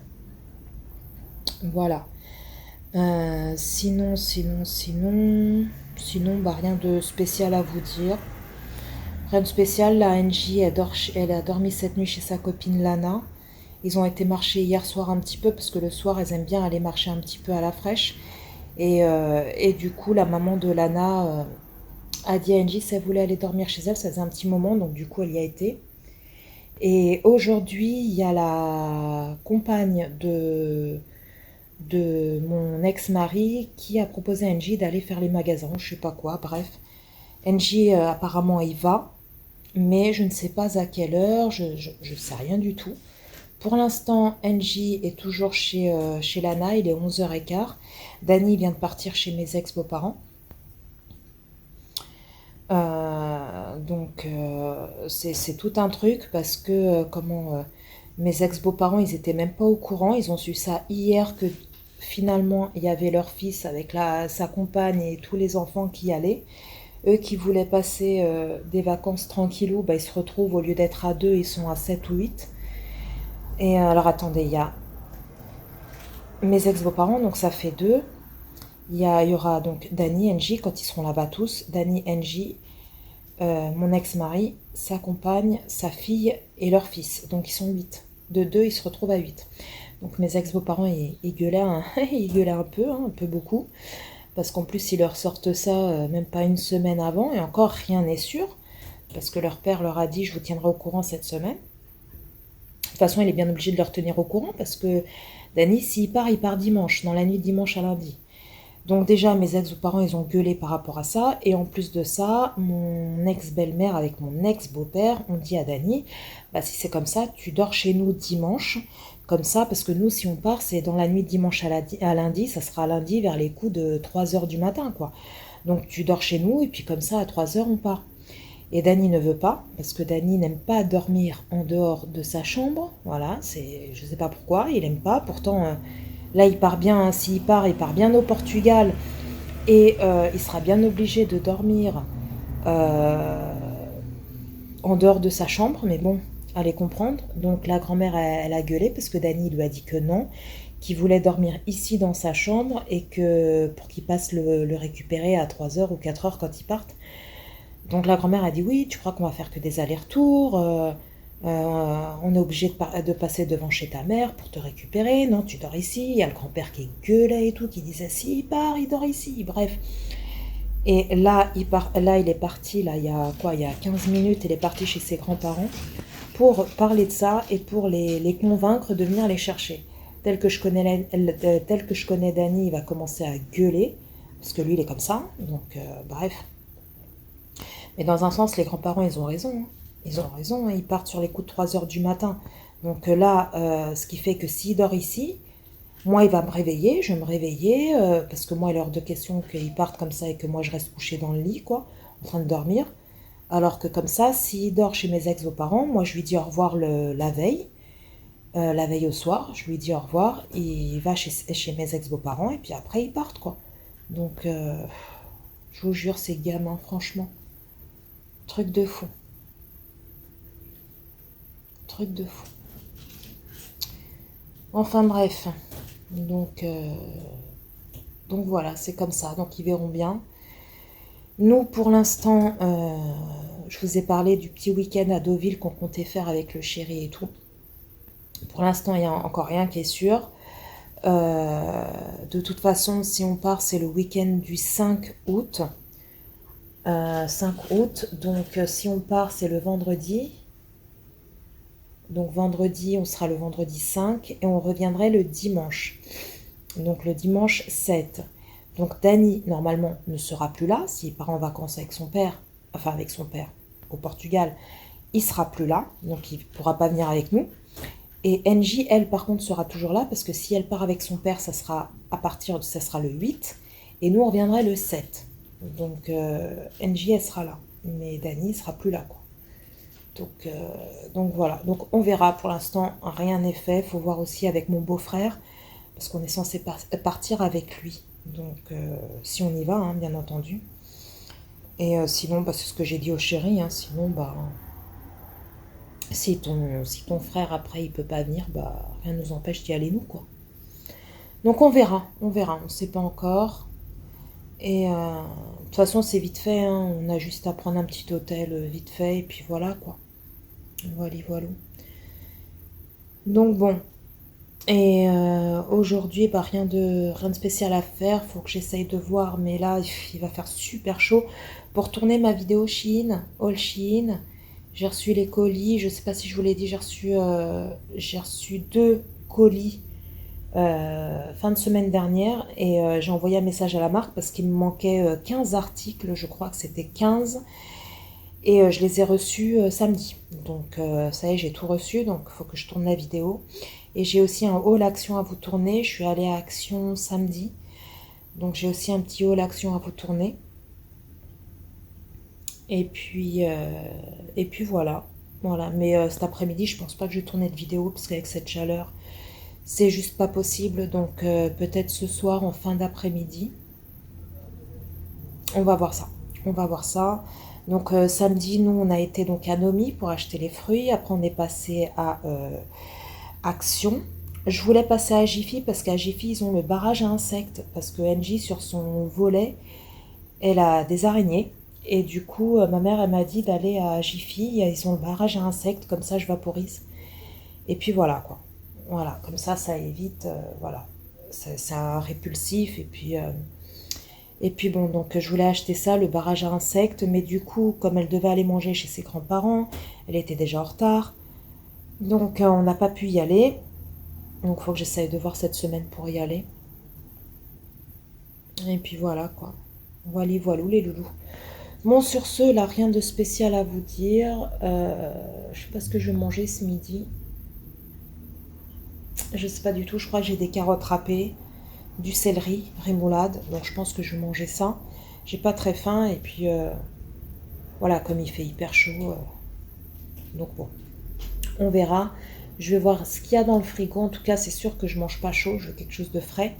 Voilà. Sinon, bah, rien de spécial à vous dire. Rien de spécial, la NJ, elle a dormi cette nuit chez sa copine Lana. Ils ont été marcher hier soir un petit peu, parce que le soir, elles aiment bien aller marcher un petit peu à la fraîche. Et du coup, la maman de Lana a dit à NJ si elle voulait aller dormir chez elle, ça faisait un petit moment, donc du coup, elle y a été. Et aujourd'hui, il y a la compagne de mon ex-mari qui a proposé à NJ d'aller faire les magasins, je sais pas quoi, bref. NJ apparemment y va, mais je ne sais pas à quelle heure, je sais rien du tout. Pour l'instant, NJ est toujours chez Lana, il est 11h15. Dani vient de partir chez mes ex-beaux-parents. Donc c'est tout un truc parce que mes ex-beaux-parents, ils étaient même pas au courant, ils ont su ça hier que finalement, il y avait leur fils avec sa compagne et tous les enfants qui y allaient. Eux qui voulaient passer des vacances tranquillou, bah, ils se retrouvent, au lieu d'être à 2, ils sont à 7 ou 8. Et alors attendez, il y a mes ex-beaux-parents, donc ça fait 2. Il y aura donc Dani, NJ, quand ils seront là-bas tous. Dani, NJ, mon ex-mari, sa compagne, sa fille et leur fils. Donc ils sont 8. De 2, ils se retrouvent à 8. Donc mes ex-beaux-parents, ils gueulaient, ils gueulaient un peu beaucoup. Parce qu'en plus, ils leur sortent ça même pas une semaine avant. Et encore, rien n'est sûr. Parce que leur père leur a dit, je vous tiendrai au courant cette semaine. De toute façon, il est bien obligé de leur tenir au courant. Parce que Dani, s'il part, il part dimanche. Dans la nuit de dimanche à lundi. Donc déjà, mes ex-beaux-parents, ils ont gueulé par rapport à ça. Et en plus de ça, mon ex-belle-mère avec mon ex-beau-père ont dit à Dani, bah, si c'est comme ça, tu dors chez nous dimanche. Comme ça, parce que nous, si on part, c'est dans la nuit de dimanche à lundi. Ça sera lundi vers les coups de 3 heures du matin, quoi. Donc tu dors chez nous et puis comme ça, à 3 heures, on part. Et Dani ne veut pas, parce que Dani n'aime pas dormir en dehors de sa chambre. Voilà, je sais pas pourquoi, il n'aime pas. Pourtant... là, il part bien, s'il part, il part bien au Portugal et il sera bien obligé de dormir en dehors de sa chambre, mais bon, allez comprendre. Donc la grand-mère, elle a gueulé parce que Dani lui a dit que non, qu'il voulait dormir ici dans sa chambre et que pour qu'il passe le récupérer à 3 heures ou 4 heures quand ils partent. Donc la grand-mère a dit oui, tu crois qu'on va faire que des allers-retours on est obligé de passer devant chez ta mère pour te récupérer. Non, tu dors ici. Il y a le grand-père qui gueulait et tout, qui disait si il part, il dort ici. Bref. Et là, il est parti, là, il y a 15 minutes, il est parti chez ses grands-parents pour parler de ça et pour les convaincre de venir les chercher. Tel que je connais Dani, il va commencer à gueuler, parce que lui, il est comme ça. Donc, bref. Mais dans un sens, les grands-parents, ils ont raison. Hein. Ils ont raison, hein. Ils partent sur les coups de 3 heures du matin. Donc là, ce qui fait que s'il dort ici, moi, il va me réveiller, je vais me réveiller, parce que moi, il est hors de question qu'ils partent comme ça et que moi, je reste couchée dans le lit, quoi, en train de dormir. Alors que comme ça, s'il dort chez mes ex-beaux-parents, moi, je lui dis au revoir la veille au soir, je lui dis au revoir, il va chez mes ex-beaux-parents, et puis après, ils partent, quoi. Donc, je vous jure, ces gamins, franchement, truc de fou. Truc de fou. Enfin bref, donc voilà, c'est comme ça, donc ils verront bien. Nous, pour l'instant, je vous ai parlé du petit week-end à Deauville qu'on comptait faire avec le chéri et tout. Pour l'instant, il n'y a encore rien qui est sûr. De toute façon, si on part, c'est le week-end du 5 août. 5 août, donc si on part, c'est le vendredi. Donc vendredi, on sera le vendredi 5 et on reviendrait le dimanche. Donc le dimanche 7. Donc Dani, normalement, ne sera plus là. S'il part en vacances avec son père, au Portugal, il sera plus là. Donc il ne pourra pas venir avec nous. Et NJ, elle, par contre, sera toujours là parce que si elle part avec son père, ça sera le 8. Et nous, on reviendrait le 7. Donc NJ, elle sera là. Mais Dani ne sera plus là, quoi. Donc voilà, donc on verra. Pour l'instant, rien n'est fait. Il faut voir aussi avec mon beau-frère, parce qu'on est censé partir avec lui. Donc si on y va, hein, bien entendu. Et sinon, bah, c'est ce que j'ai dit au chéri. Hein, sinon, bah, si ton frère après il peut pas venir, bah rien ne nous empêche d'y aller nous, quoi. Donc on verra, on ne sait pas encore. Et de toute façon, c'est vite fait. Hein, on a juste à prendre un petit hôtel vite fait et puis voilà, quoi. Voilà. Donc bon, et aujourd'hui, bah, rien de spécial à faire. Faut que j'essaye de voir, mais là, il va faire super chaud. Pour tourner ma vidéo Shein, All Shein, j'ai reçu les colis. Je sais pas si je vous l'ai dit, j'ai reçu 2 colis fin de semaine dernière. Et j'ai envoyé un message à la marque parce qu'il me manquait 15 articles. Je crois que c'était 15. Et je les ai reçus samedi. Donc ça y est, j'ai tout reçu. Donc il faut que je tourne la vidéo. Et j'ai aussi un haul action à vous tourner. Je suis allée à Action samedi. Donc j'ai aussi un petit haul action à vous tourner. Et puis voilà. Voilà. Mais cet après-midi, je pense pas que je vais tourner de vidéo. Parce qu'avec cette chaleur, C'est juste pas possible, donc peut-être ce soir en fin d'après-midi. On va voir ça. On va voir ça. Donc samedi, nous, on a été donc à Nomi pour acheter les fruits. Après, on est passé à Action. Je voulais passer à Jiffy parce qu'à Jiffy, ils ont le barrage à insectes. Parce que Angie, sur son volet, elle a des araignées. Et du coup, ma mère, elle m'a dit d'aller à Jiffy. Ils ont le barrage à insectes. Comme ça, je vaporise. Et puis voilà, quoi. Voilà, comme ça évite. Voilà. C'est un répulsif. Et puis bon, donc je voulais acheter ça, le barrage à insectes. Mais du coup, comme elle devait aller manger chez ses grands-parents, elle était déjà en retard. Donc on n'a pas pu y aller. Donc il faut que j'essaye de voir cette semaine pour y aller. Et puis voilà quoi. Voilà, voilà les loulous. Bon, sur ce, là, rien de spécial à vous dire. Je sais pas ce que je vais manger ce midi. Je sais pas du tout. Je crois que j'ai des carottes râpées, du céleri, rémoulade. Donc je pense que je vais manger ça. J'ai pas très faim. Et puis voilà, comme il fait hyper chaud. Donc bon, on verra. Je vais voir ce qu'il y a dans le frigo. En tout cas, c'est sûr que je mange pas chaud. Je veux quelque chose de frais.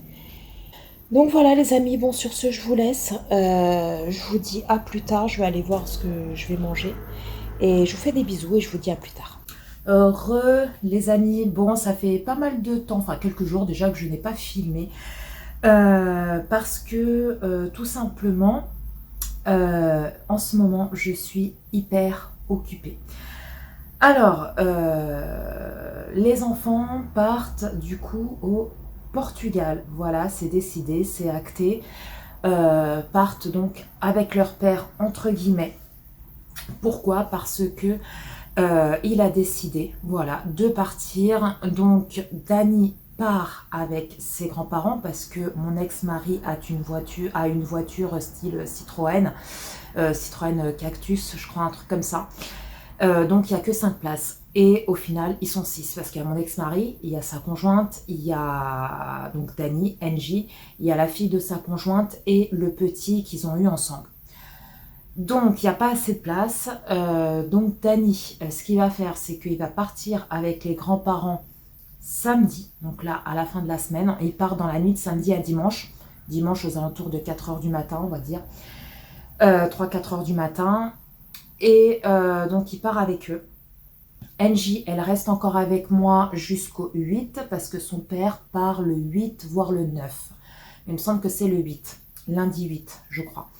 Donc voilà les amis, bon sur ce je vous laisse, je vous dis à plus tard, je vais aller voir ce que je vais manger et je vous fais des bisous et je vous dis à plus tard. Les amis, bon ça fait pas mal de temps, enfin quelques jours déjà que je n'ai pas filmé parce que tout simplement en ce moment je suis hyper occupée. Alors les enfants partent du coup au Portugal, voilà, c'est décidé, c'est acté, partent donc avec leur père, entre guillemets. Pourquoi? Parce que il a décidé, voilà, de partir. Donc, Dani part avec ses grands-parents parce que mon ex-mari a une voiture style Citroën, Citroën Cactus, je crois, un truc comme ça. Donc il n'y a que 5 places. Et au final, ils sont 6. Parce qu'il y a mon ex-mari, il y a sa conjointe, il y a donc Dani, Angie, il y a la fille de sa conjointe et le petit qu'ils ont eu ensemble. Donc il n'y a pas assez de place. Donc Dani, ce qu'il va faire, c'est qu'il va partir avec les grands-parents samedi. Donc là, à la fin de la semaine. Il part dans la nuit de samedi à dimanche. Dimanche aux alentours de 4h du matin, on va dire. 3-4 heures du matin. Et donc il part avec eux. Angie, elle reste encore avec moi jusqu'au 8 parce que son père part le 8 voire le 9. Il me semble que c'est le 8, lundi 8 je crois.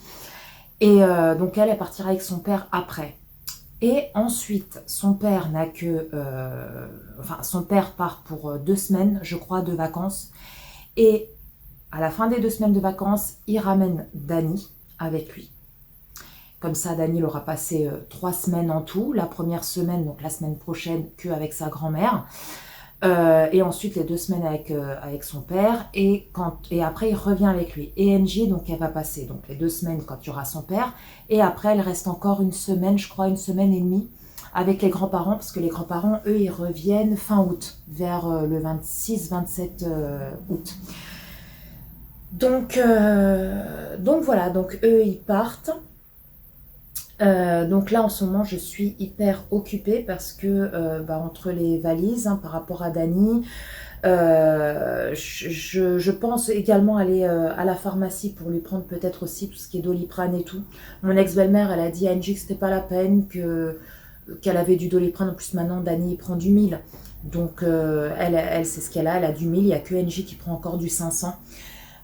Et donc elle partira avec son père après. Et ensuite son père n'a que... son père part pour 2 semaines je crois de vacances. Et à la fin des 2 semaines de vacances, il ramène Dani avec lui. Comme ça, Dani aura passé 3 semaines en tout. La première semaine, donc la semaine prochaine, qu'avec sa grand-mère. Et ensuite, les 2 semaines avec son père. Et après, il revient avec lui. Et Angie, donc, elle va passer donc, les 2 semaines quand il y aura son père. Et après, elle reste encore une semaine, je crois, 1 semaine et demie avec les grands-parents. Parce que les grands-parents, eux, ils reviennent fin août, vers le 26-27 août. Donc voilà, donc eux, ils partent. Donc là en ce moment je suis hyper occupée parce que entre les valises par rapport à Dani, je pense également aller à la pharmacie pour lui prendre peut-être aussi tout ce qui est Doliprane et tout. Mon ex-belle-mère elle a dit à Angie que c'était pas la peine, qu'elle avait du Doliprane. En plus maintenant Dani prend du 1000, donc elle c'est ce qu'elle a, elle a du 1000, il n'y a que Angie qui prend encore du 500.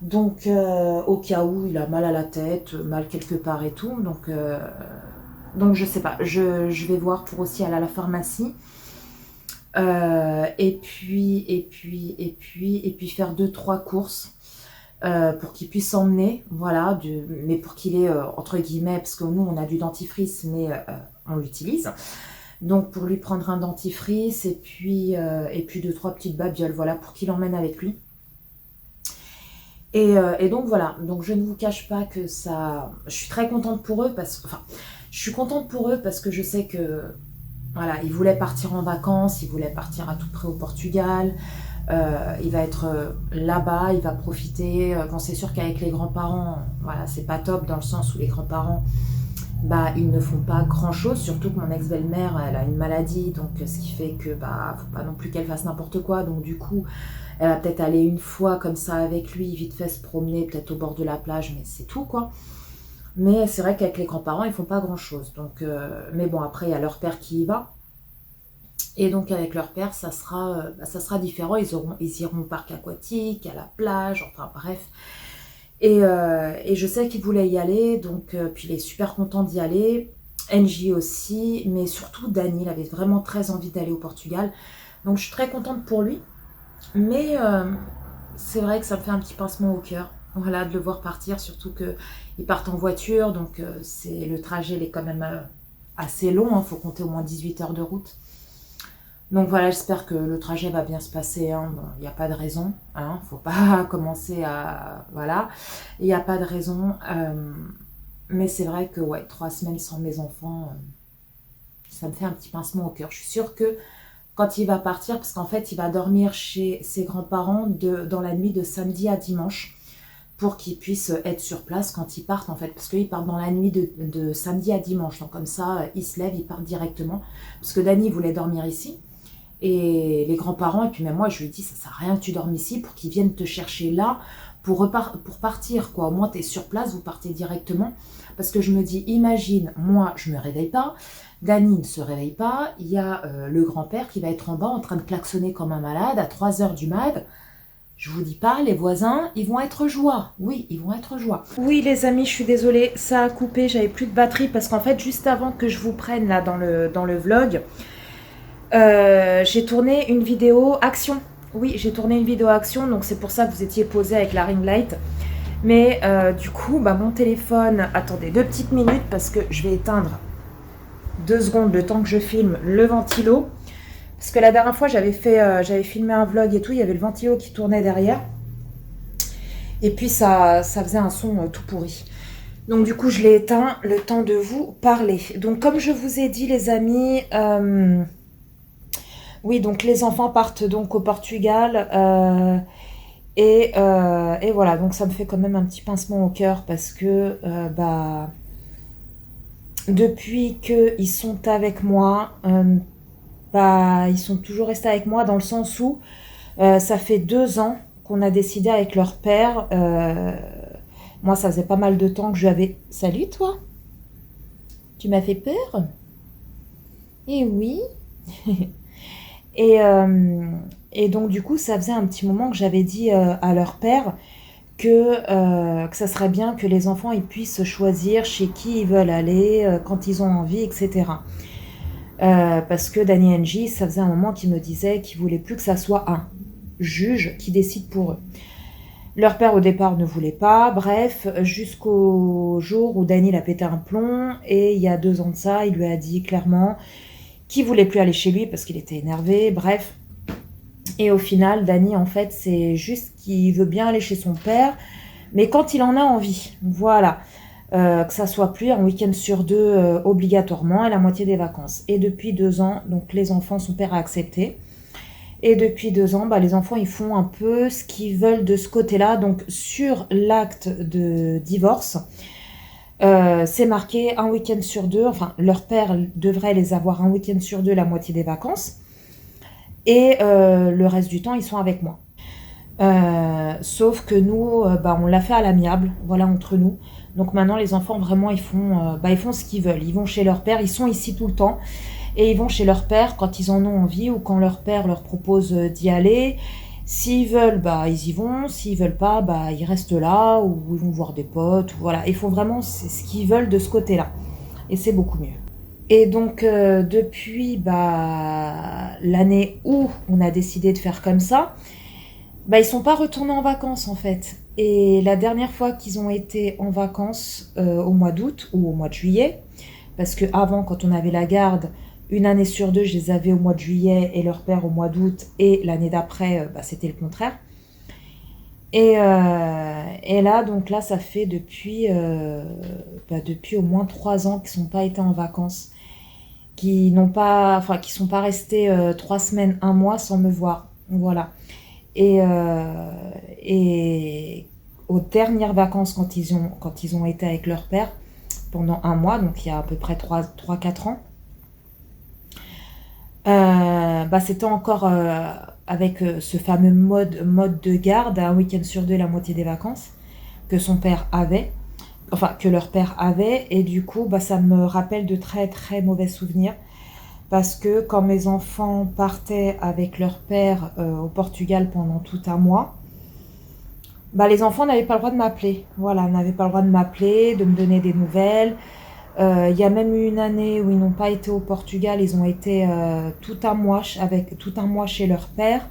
Donc au cas où il a mal à la tête, mal quelque part et tout, donc je sais pas, je vais voir pour aussi aller à la pharmacie. Et puis faire 2-3 courses pour qu'il puisse emmener, voilà, mais pour qu'il ait entre guillemets, parce que nous on a du dentifrice mais on l'utilise. Donc pour lui prendre un dentifrice et puis 2-3 petites babioles, voilà, pour qu'il emmène avec lui. Et donc voilà, donc je ne vous cache pas que ça... Je suis très contente pour eux parce que je sais que voilà, ils voulaient partir en vacances, ils voulaient partir à tout près au Portugal. Il va être là-bas, il va profiter. Bon, c'est sûr qu'avec les grands-parents, voilà, c'est pas top dans le sens où les grands-parents, ils ne font pas grand-chose, surtout que mon ex-belle-mère, elle a une maladie, donc ce qui fait que faut pas non plus qu'elle fasse n'importe quoi. Donc du coup, Elle va peut-être aller une fois comme ça avec lui, vite fait se promener, peut-être au bord de la plage, mais c'est tout quoi. Mais c'est vrai qu'avec les grands-parents, ils font pas grand-chose. Donc, mais bon, après, il y a leur père qui y va. Et donc, avec leur père, ça sera différent. Ils iront au parc aquatique, à la plage, enfin bref. Et je sais qu'il voulait y aller, donc puis il est super content d'y aller. NJ aussi, mais surtout Dani, il avait vraiment très envie d'aller au Portugal. Donc je suis très contente pour lui. Mais c'est vrai que ça me fait un petit pincement au cœur. Voilà, de le voir partir, surtout qu'ils partent en voiture, donc le trajet il est quand même assez long, il faut compter au moins 18 heures de route. Donc voilà, j'espère que le trajet va bien se passer, hein. Bon, il n'y a pas de raison, hein, faut pas commencer à... Voilà, il n'y a pas de raison, mais c'est vrai que ouais, 3 semaines sans mes enfants, ça me fait un petit pincement au cœur. Je suis sûre que quand il va partir, parce qu'en fait, il va dormir chez ses grands-parents dans la nuit de samedi à dimanche, pour qu'ils puissent être sur place quand ils partent, en fait. Parce qu'ils partent dans la nuit de samedi à dimanche. Donc comme ça, ils se lèvent, ils partent directement. Parce que Dani voulait dormir ici. Et les grands-parents, et puis même moi, je lui ai dit, ça sert à rien que tu dormes ici, pour qu'ils viennent te chercher là, pour partir, quoi. Au moins, tu es sur place, vous partez directement. Parce que je me dis, imagine, moi, je me réveille pas, Dani ne se réveille pas, il y a le grand-père qui va être en bas en train de klaxonner comme un malade à 3 heures du mat. Je vous dis pas, les voisins, ils vont être joie. Oui, ils vont être joie. Oui, les amis, je suis désolée, ça a coupé, j'avais plus de batterie parce qu'en fait, juste avant que je vous prenne là dans le vlog, j'ai tourné une vidéo action. Oui, j'ai tourné une vidéo action, donc c'est pour ça que vous étiez posé avec la ring light. Mais du coup, mon téléphone... Attendez 2 petites minutes parce que je vais éteindre 2 secondes le temps que je filme le ventilo. Parce que la dernière fois, j'avais filmé un vlog et tout, il y avait le ventilo qui tournait derrière. Et puis, ça faisait un son tout pourri. Donc, du coup, je l'ai éteint, le temps de vous parler. Donc, comme je vous ai dit, les amis, oui, donc les enfants partent donc au Portugal. Et voilà, donc ça me fait quand même un petit pincement au cœur parce que, depuis qu'ils sont avec moi... ils sont toujours restés avec moi dans le sens où ça fait 2 ans qu'on a décidé avec leur père. Moi, ça faisait pas mal de temps que je lui avais... Salut, toi. Tu m'as fait peur? Eh oui. Et donc, du coup, ça faisait un petit moment que j'avais dit à leur père que ça serait bien que les enfants ils puissent choisir chez qui ils veulent aller, quand ils ont envie, etc. Parce que Dani et NJ, ça faisait un moment qu'ils me disaient qu'ils ne voulaient plus que ça soit un juge qui décide pour eux. Leur père au départ ne voulait pas, bref, jusqu'au jour où Dani a pété un plomb, et il y a 2 ans de ça, il lui a dit clairement qu'il ne voulait plus aller chez lui parce qu'il était énervé, bref. Et au final, Dani, en fait, c'est juste qu'il veut bien aller chez son père, mais quand il en a envie, voilà. Que ça soit plus un week-end sur 2 obligatoirement et la moitié des vacances. Et depuis 2 ans, donc les enfants, son père a accepté. Et depuis 2 ans, les enfants, ils font un peu ce qu'ils veulent de ce côté-là. Donc sur l'acte de divorce, c'est marqué un week-end sur 2. Enfin, leur père devrait les avoir un week-end sur 2, la moitié des vacances. Et le reste du temps, ils sont avec moi. Sauf que nous, on l'a fait à l'amiable, voilà, entre nous. Donc maintenant, les enfants, vraiment, ils font ce qu'ils veulent. Ils vont chez leur père, ils sont ici tout le temps. Et ils vont chez leur père quand ils en ont envie ou quand leur père leur propose d'y aller. S'ils veulent, ils y vont. S'ils veulent pas, ils restent là ou ils vont voir des potes. Voilà, ils font vraiment ce qu'ils veulent de ce côté-là. Et c'est beaucoup mieux. Et donc, depuis l'année où on a décidé de faire comme ça, ils sont pas retournés en vacances en fait. Et la dernière fois qu'ils ont été en vacances au mois d'août ou au mois de juillet, parce que avant, quand on avait la garde, une année sur 2, je les avais au mois de juillet et leur père au mois d'août, et l'année d'après, c'était le contraire. Et là, donc là, ça fait depuis au moins 3 ans qu'ils n'ont pas été en vacances, qui sont pas restés 3 semaines, 1 mois sans me voir. Voilà. Et aux dernières vacances, quand ils ont été avec leur père pendant 1 mois, donc il y a à peu près 3-4 ans, c'était encore avec ce fameux mode de garde, un week-end sur deux, la moitié des vacances, que son père avait, enfin que leur père avait, et du coup, bah, ça me rappelle de très très mauvais souvenirs, parce que quand mes enfants partaient avec leur père au Portugal pendant tout un mois, bah, les enfants n'avaient pas le droit de m'appeler. Voilà, n'avaient pas le droit de m'appeler, de me donner des nouvelles. Il y a même eu une année où ils n'ont pas été au Portugal, ils ont été tout un mois chez leur père.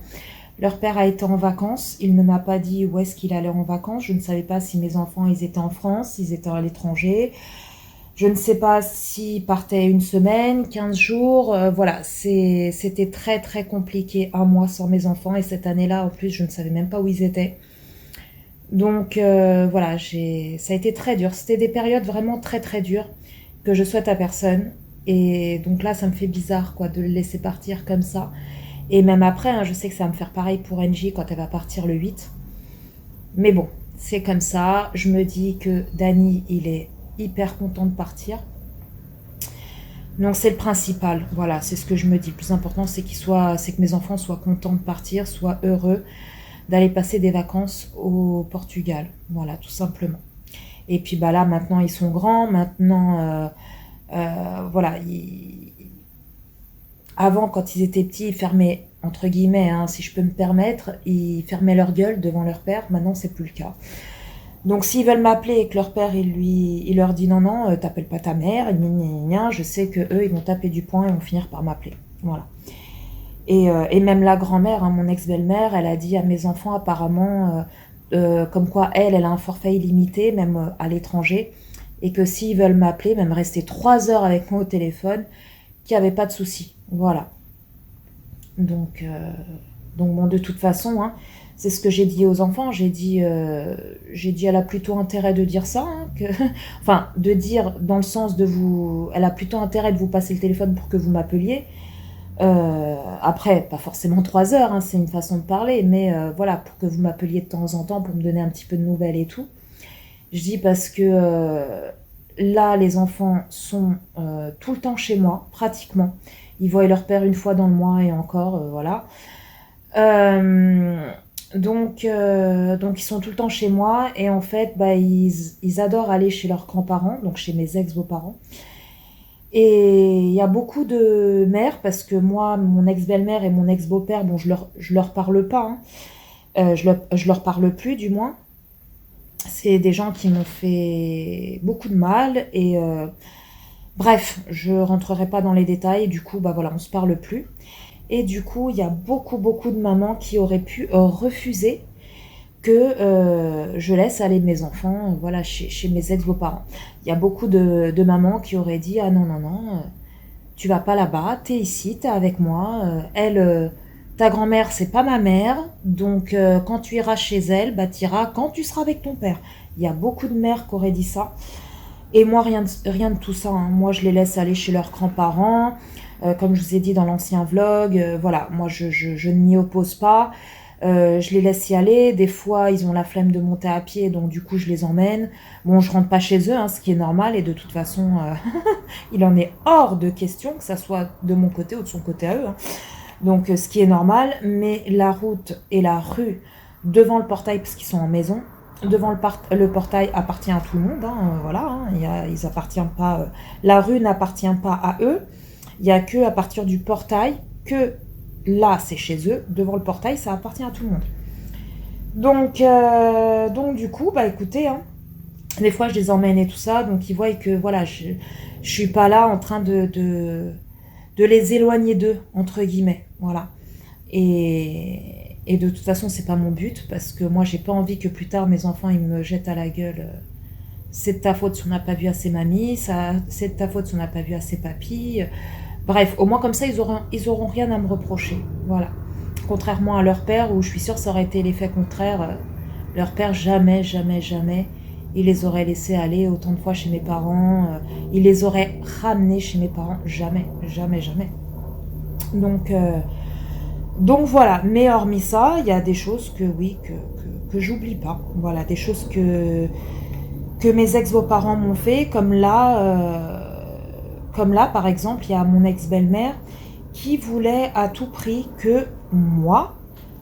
Leur père a été en vacances, il ne m'a pas dit où est-ce qu'il allait en vacances. Je ne savais pas si mes enfants ils étaient en France, ils étaient à l'étranger. Je ne sais pas s'ils partaient une semaine, 15 jours. Voilà, c'était très très compliqué un mois sans mes enfants. Et cette année-là, en plus, je ne savais même pas où ils étaient. Donc voilà, ça a été très dur. C'était des périodes vraiment très très dures que je souhaite à personne. Et donc là, ça me fait bizarre quoi de le laisser partir comme ça. Et même après, hein, je sais que ça va me faire pareil pour Angie quand elle va partir le 8. Mais bon, c'est comme ça. Je me dis que Dany, il est hyper content de partir. Donc c'est le principal. Voilà, c'est ce que je me dis. Le plus important, c'est c'est que mes enfants soient contents de partir, soient heureux d'aller passer des vacances au Portugal. Voilà, tout simplement. Et puis bah là, maintenant, ils sont grands. Maintenant, voilà, avant, quand ils étaient petits, ils fermaient, entre guillemets, hein, si je peux me permettre, ils fermaient leur gueule devant leur père. Maintenant, c'est plus le cas. Donc, s'ils veulent m'appeler et que leur père, il leur dit non, non, t'appelles pas ta mère, je sais que eux, ils vont taper du poing et vont finir par m'appeler. Voilà. Et même la grand-mère, hein, mon ex-belle-mère, elle a dit à mes enfants apparemment, comme quoi elle a un forfait illimité, même à l'étranger, et que s'ils veulent m'appeler, même rester 3 heures avec moi au téléphone, qu'il n'y avait pas de souci. Voilà. Donc bon, de toute façon, hein, c'est ce que j'ai dit aux enfants. J'ai dit, elle a plutôt intérêt de dire ça, hein, enfin, de dire dans le sens de vous, elle a plutôt intérêt de vous passer le téléphone pour que vous m'appeliez. Après, pas forcément 3 heures, hein, c'est une façon de parler, mais voilà, pour que vous m'appeliez de temps en temps, pour me donner un petit peu de nouvelles et tout. Je dis parce que là, les enfants sont tout le temps chez moi, pratiquement. Ils voient leur père une fois dans le mois et encore, voilà. Donc ils sont tout le temps chez moi et en fait, bah, ils adorent aller chez leurs grands-parents, donc chez mes ex-beaux-parents. Et il y a beaucoup de mères, parce que moi, mon ex-belle-mère et mon ex-beau-père, bon, je leur parle pas, hein. Je leur parle plus, du moins. C'est des gens qui m'ont fait beaucoup de mal et bref, je rentrerai pas dans les détails. Du coup, bah voilà, on se parle plus. Et du coup, il y a beaucoup de mamans qui auraient pu refuser que je laisse aller mes enfants voilà, chez mes ex-beaux-parents. Il y a beaucoup de mamans qui auraient dit ah non, non, non, tu vas pas là-bas, t'es ici, t'es avec moi. Ta grand-mère, c'est pas ma mère, donc quand tu iras chez elle, bah t'iras quand tu seras avec ton père. Il y a beaucoup de mères qui auraient dit ça. Et moi, rien de tout ça, hein. Moi, je les laisse aller chez leurs grands-parents. Comme je vous ai dit dans l'ancien vlog, voilà, moi, je ne m'y oppose pas. Je les laisse y aller. Des fois, ils ont la flemme de monter à pied, donc du coup, je les emmène. Bon, je rentre pas chez eux, hein, ce qui est normal, et de toute façon, il en est hors de question que ça soit de mon côté ou de son côté à eux, hein. Donc, ce qui est normal, mais la route et la rue devant le portail, parce qu'ils sont en maison, devant le portail appartient à tout le monde, hein, voilà, hein, ils appartiennent pas, la rue n'appartient pas à eux, il n'y a que à partir du portail que là c'est chez eux, devant le portail ça appartient à tout le monde. Donc du coup, bah écoutez, hein, des fois je les emmène et tout ça, donc ils voient que voilà, je suis pas là en train de les éloigner d'eux, entre guillemets, voilà. Et de toute façon, c'est pas mon but, parce que moi, j'ai pas envie que plus tard, mes enfants, ils me jettent à la gueule. C'est de ta faute si on n'a pas vu assez mamie, c'est de ta faute si on n'a pas vu assez papy. Bref, au moins comme ça, ils auront rien à me reprocher. Voilà. Contrairement à leur père, où je suis sûre que ça aurait été l'effet contraire. Leur père, jamais, jamais, jamais, il les aurait laissés aller autant de fois chez mes parents. Il les aurait ramenés chez mes parents. Jamais, jamais, jamais. Donc voilà, mais hormis ça, il y a des choses que oui, que j'oublie pas. Voilà, des choses que mes ex-beaux-parents m'ont fait, comme là, par exemple, il y a mon ex-belle-mère qui voulait à tout prix que moi,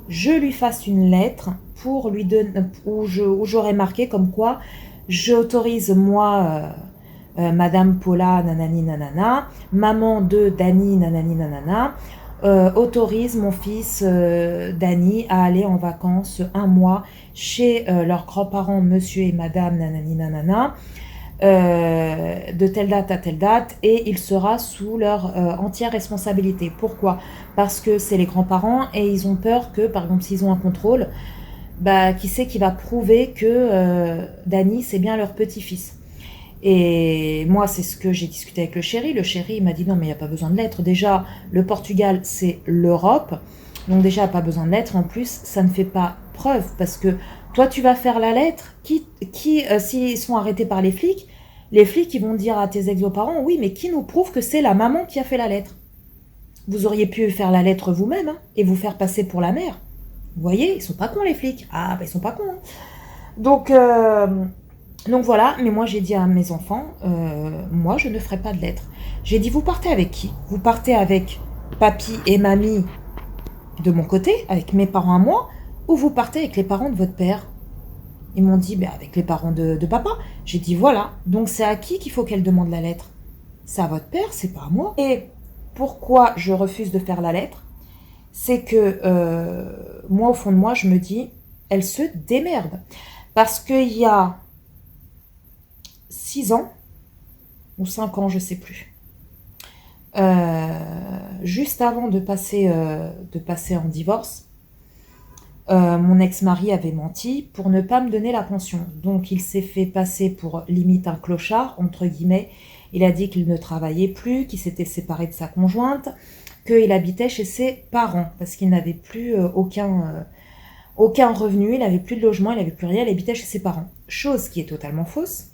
je lui fasse une lettre pour lui donner, où j'aurais marqué comme quoi j'autorise moi, Madame Paula, nanani nanana, maman de Dani, nanani nanana, autorise mon fils Dani à aller en vacances un mois chez leurs grands-parents, monsieur et madame, nanani nanana, de telle date à telle date, et il sera sous leur entière responsabilité. Pourquoi? Parce que c'est les grands-parents et ils ont peur que, par exemple, s'ils ont un contrôle, bah, qui c'est qui va prouver que Dani, c'est bien leur petit-fils. Et moi, c'est ce que j'ai discuté avec le chéri. Le chéri, il m'a dit non, mais il n'y a pas besoin de lettres. Déjà, le Portugal, c'est l'Europe. Donc déjà, il n'y a pas besoin de lettres. En plus, ça ne fait pas preuve. Parce que toi, tu vas faire la lettre. S'ils sont arrêtés par les flics, ils vont dire à tes ex-parents, oui, mais qui nous prouve que c'est la maman qui a fait la lettre? Vous auriez pu faire la lettre vous-même hein, et vous faire passer pour la mère. Vous voyez, ils sont pas cons, les flics. Ah, bah, ils sont pas cons. Hein. Donc... Donc voilà, mais moi j'ai dit à mes enfants, moi je ne ferai pas de lettres. J'ai dit, vous partez avec qui? Vous partez avec papy et mamie de mon côté, avec mes parents à moi, ou vous partez avec les parents de votre père? Ils m'ont dit, ben, avec les parents de papa. J'ai dit, voilà, donc c'est à qui qu'il faut qu'elle demande la lettre? C'est à votre père, c'est pas à moi. Et pourquoi je refuse de faire la lettre? C'est que moi, au fond de moi, je me dis, elle se démerde. Parce qu'il y a 6 ans, ou 5 ans, je sais plus. Juste avant de passer en divorce, mon ex-mari avait menti pour ne pas me donner la pension. Donc il s'est fait passer pour limite un clochard, entre guillemets. Il a dit qu'il ne travaillait plus, qu'il s'était séparé de sa conjointe, qu'il habitait chez ses parents, parce qu'il n'avait plus aucun revenu, il n'avait plus de logement, il n'avait plus rien, il habitait chez ses parents. Chose qui est totalement fausse.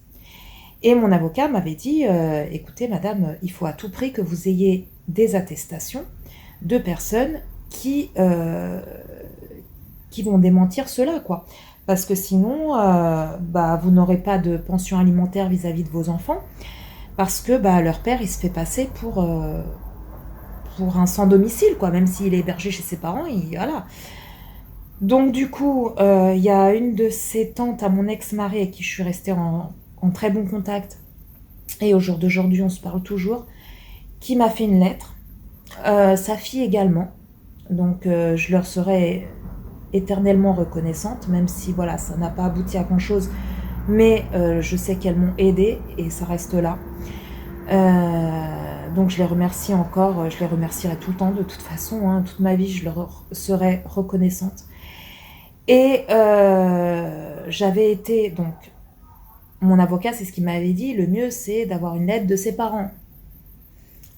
Et mon avocat m'avait dit, écoutez madame, il faut à tout prix que vous ayez des attestations de personnes qui vont démentir cela, quoi. Parce que sinon, vous n'aurez pas de pension alimentaire vis-à-vis de vos enfants, parce que leur père, il se fait passer pour un sans-domicile, quoi, même s'il est hébergé chez ses parents, voilà. Donc du coup, il y a une de ses tantes à mon ex-mari avec qui je suis restée en très bon contact, et au jour d'aujourd'hui on se parle toujours, qui m'a fait une lettre, sa fille également, donc je leur serai éternellement reconnaissante, même si voilà, ça n'a pas abouti à grand chose, mais je sais qu'elles m'ont aidée et ça reste là. Donc je les remercie encore, je les remercierai tout le temps de toute façon, hein, toute ma vie je leur serai reconnaissante. Et j'avais été donc... Mon avocat, c'est ce qu'il m'avait dit, le mieux c'est d'avoir une lettre de ses parents.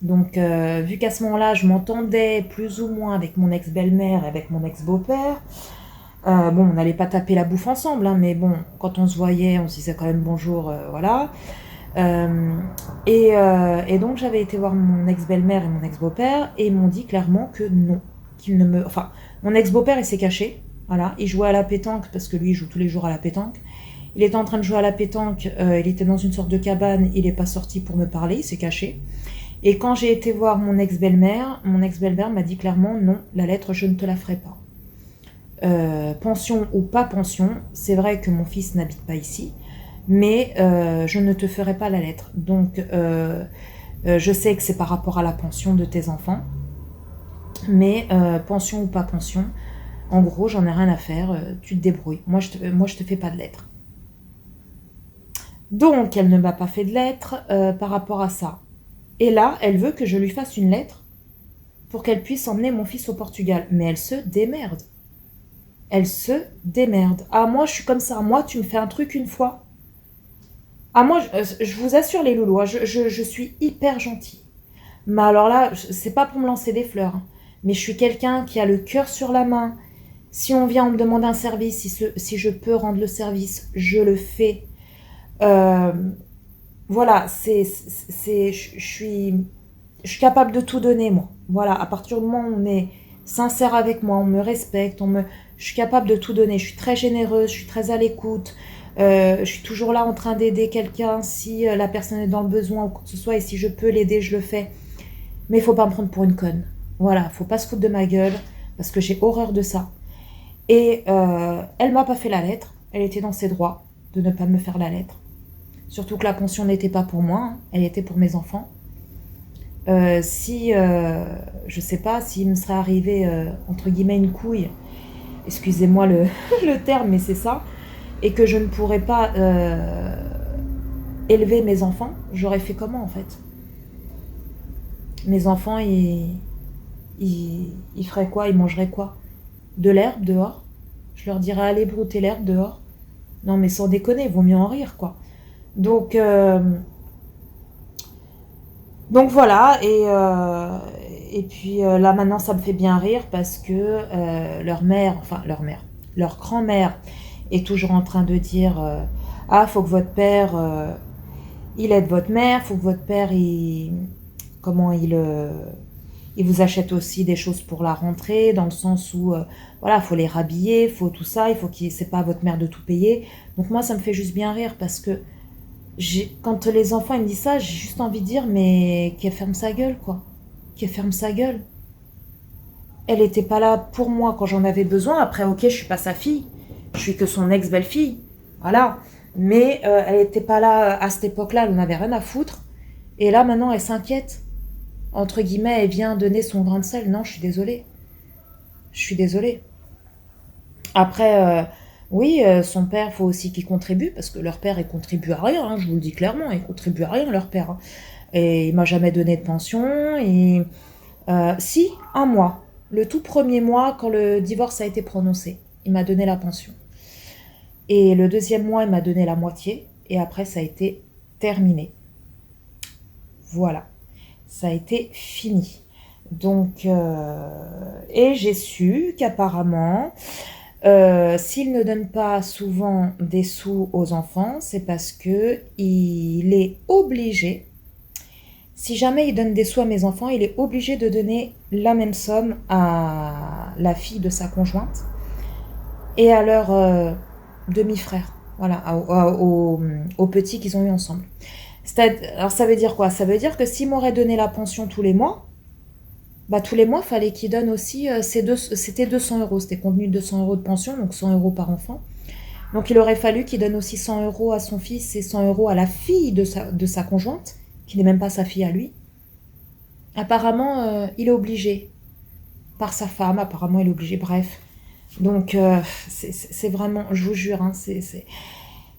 Donc, vu qu'à ce moment-là, je m'entendais plus ou moins avec mon ex-belle-mère et avec mon ex-beau-père, on n'allait pas taper la bouffe ensemble, hein, mais bon, quand on se voyait, on se disait quand même bonjour, voilà. Et donc, j'avais été voir mon ex-belle-mère et mon ex-beau-père, et ils m'ont dit clairement que non, qu'ils ne me... Enfin, mon ex-beau-père, il s'est caché, voilà, il jouait à la pétanque, parce que lui, il joue tous les jours à la pétanque. Il était en train de jouer à la pétanque, il était dans une sorte de cabane, il n'est pas sorti pour me parler, il s'est caché. Et quand j'ai été voir mon ex-belle-mère m'a dit clairement, non, la lettre, je ne te la ferai pas. Pension ou pas pension, c'est vrai que mon fils n'habite pas ici, mais je ne te ferai pas la lettre. Donc, je sais que c'est par rapport à la pension de tes enfants, mais pension ou pas pension, en gros, j'en ai rien à faire, tu te débrouilles. Moi, je te fais pas de lettre. Donc, elle ne m'a pas fait de lettre par rapport à ça. Et là, elle veut que je lui fasse une lettre pour qu'elle puisse emmener mon fils au Portugal. Mais elle se démerde. Elle se démerde. Ah, moi, je suis comme ça. Moi, tu me fais un truc une fois. Ah, moi, je vous assure, les loulous, hein, je suis hyper gentille. Mais alors là, c'est pas pour me lancer des fleurs. Hein, mais je suis quelqu'un qui a le cœur sur la main. Si on vient, on me demande un service, si je peux rendre le service, je le fais. Voilà, je suis capable de tout donner, moi. Voilà, à partir du moment où on est sincère avec moi, on me respecte, je suis capable de tout donner. Je suis très généreuse, je suis très à l'écoute. Je suis toujours là en train d'aider quelqu'un si la personne est dans le besoin ou quoi que ce soit, et si je peux l'aider, je le fais. Mais il faut pas me prendre pour une conne. Voilà, faut pas se foutre de ma gueule, parce que j'ai horreur de ça. Et elle m'a pas fait la lettre. Elle était dans ses droits de ne pas me faire la lettre. Surtout que la pension n'était pas pour moi, hein, elle était pour mes enfants. Si, je sais pas, s'il me serait arrivé, entre guillemets, une couille, excusez-moi le, le terme, mais c'est ça, et que je ne pourrais pas élever mes enfants, j'aurais fait comment en fait? Mes enfants, ils feraient quoi? Ils mangeraient quoi? De l'herbe dehors? Je leur dirais allez brouter l'herbe dehors. Non mais sans déconner, il vaut mieux en rire quoi. Donc, donc voilà, et puis là maintenant ça me fait bien rire parce que leur grand-mère est toujours en train de dire ah faut que votre père il aide votre mère, faut que votre père comment il vous achète aussi des choses pour la rentrée, dans le sens où, voilà, faut les rhabiller, faut tout ça, il faut qu'il, c'est pas à votre mère de tout payer. Donc moi, ça me fait juste bien rire parce que quand les enfants ils me disent ça, j'ai juste envie de dire, mais qu'elle ferme sa gueule, quoi. Qu'elle ferme sa gueule. Elle était pas là pour moi quand j'en avais besoin. Après, ok, je suis pas sa fille, je suis que son ex-belle-fille, voilà. Mais elle était pas là à cette époque-là, elle en avait rien à foutre. Et là, maintenant, elle s'inquiète. Entre guillemets, elle vient donner son grain de sel. Non, je suis désolée. Je suis désolée. Après, oui, son père, faut aussi qu'il contribue, parce que leur père, il contribue à rien, hein, je vous le dis clairement, il contribue à rien, leur père. Hein. Et il m'a jamais donné de pension. Et, si, un mois. Le tout premier mois, quand le divorce a été prononcé, il m'a donné la pension. Et le deuxième mois, il m'a donné la moitié. Et après, ça a été terminé. Voilà. Ça a été fini. Donc, et j'ai su qu'apparemment, s'il ne donne pas souvent des sous aux enfants, c'est parce que il est obligé, si jamais il donne des sous à mes enfants, il est obligé de donner la même somme à la fille de sa conjointe et à leur demi-frère, voilà, aux petits qu'ils ont eu ensemble. Alors ça veut dire quoi? Ça veut dire que s'il m'aurait donné la pension tous les mois, bah tous les mois, il fallait qu'il donne aussi, c'était 200 euros, c'était contenu de 200 euros de pension, donc 100 euros par enfant. Donc il aurait fallu qu'il donne aussi 100 euros à son fils et 100 euros à la fille de sa conjointe, qui n'est même pas sa fille à lui. Apparemment, il est obligé, par sa femme, apparemment il est obligé, bref. Donc c'est vraiment, je vous jure, hein,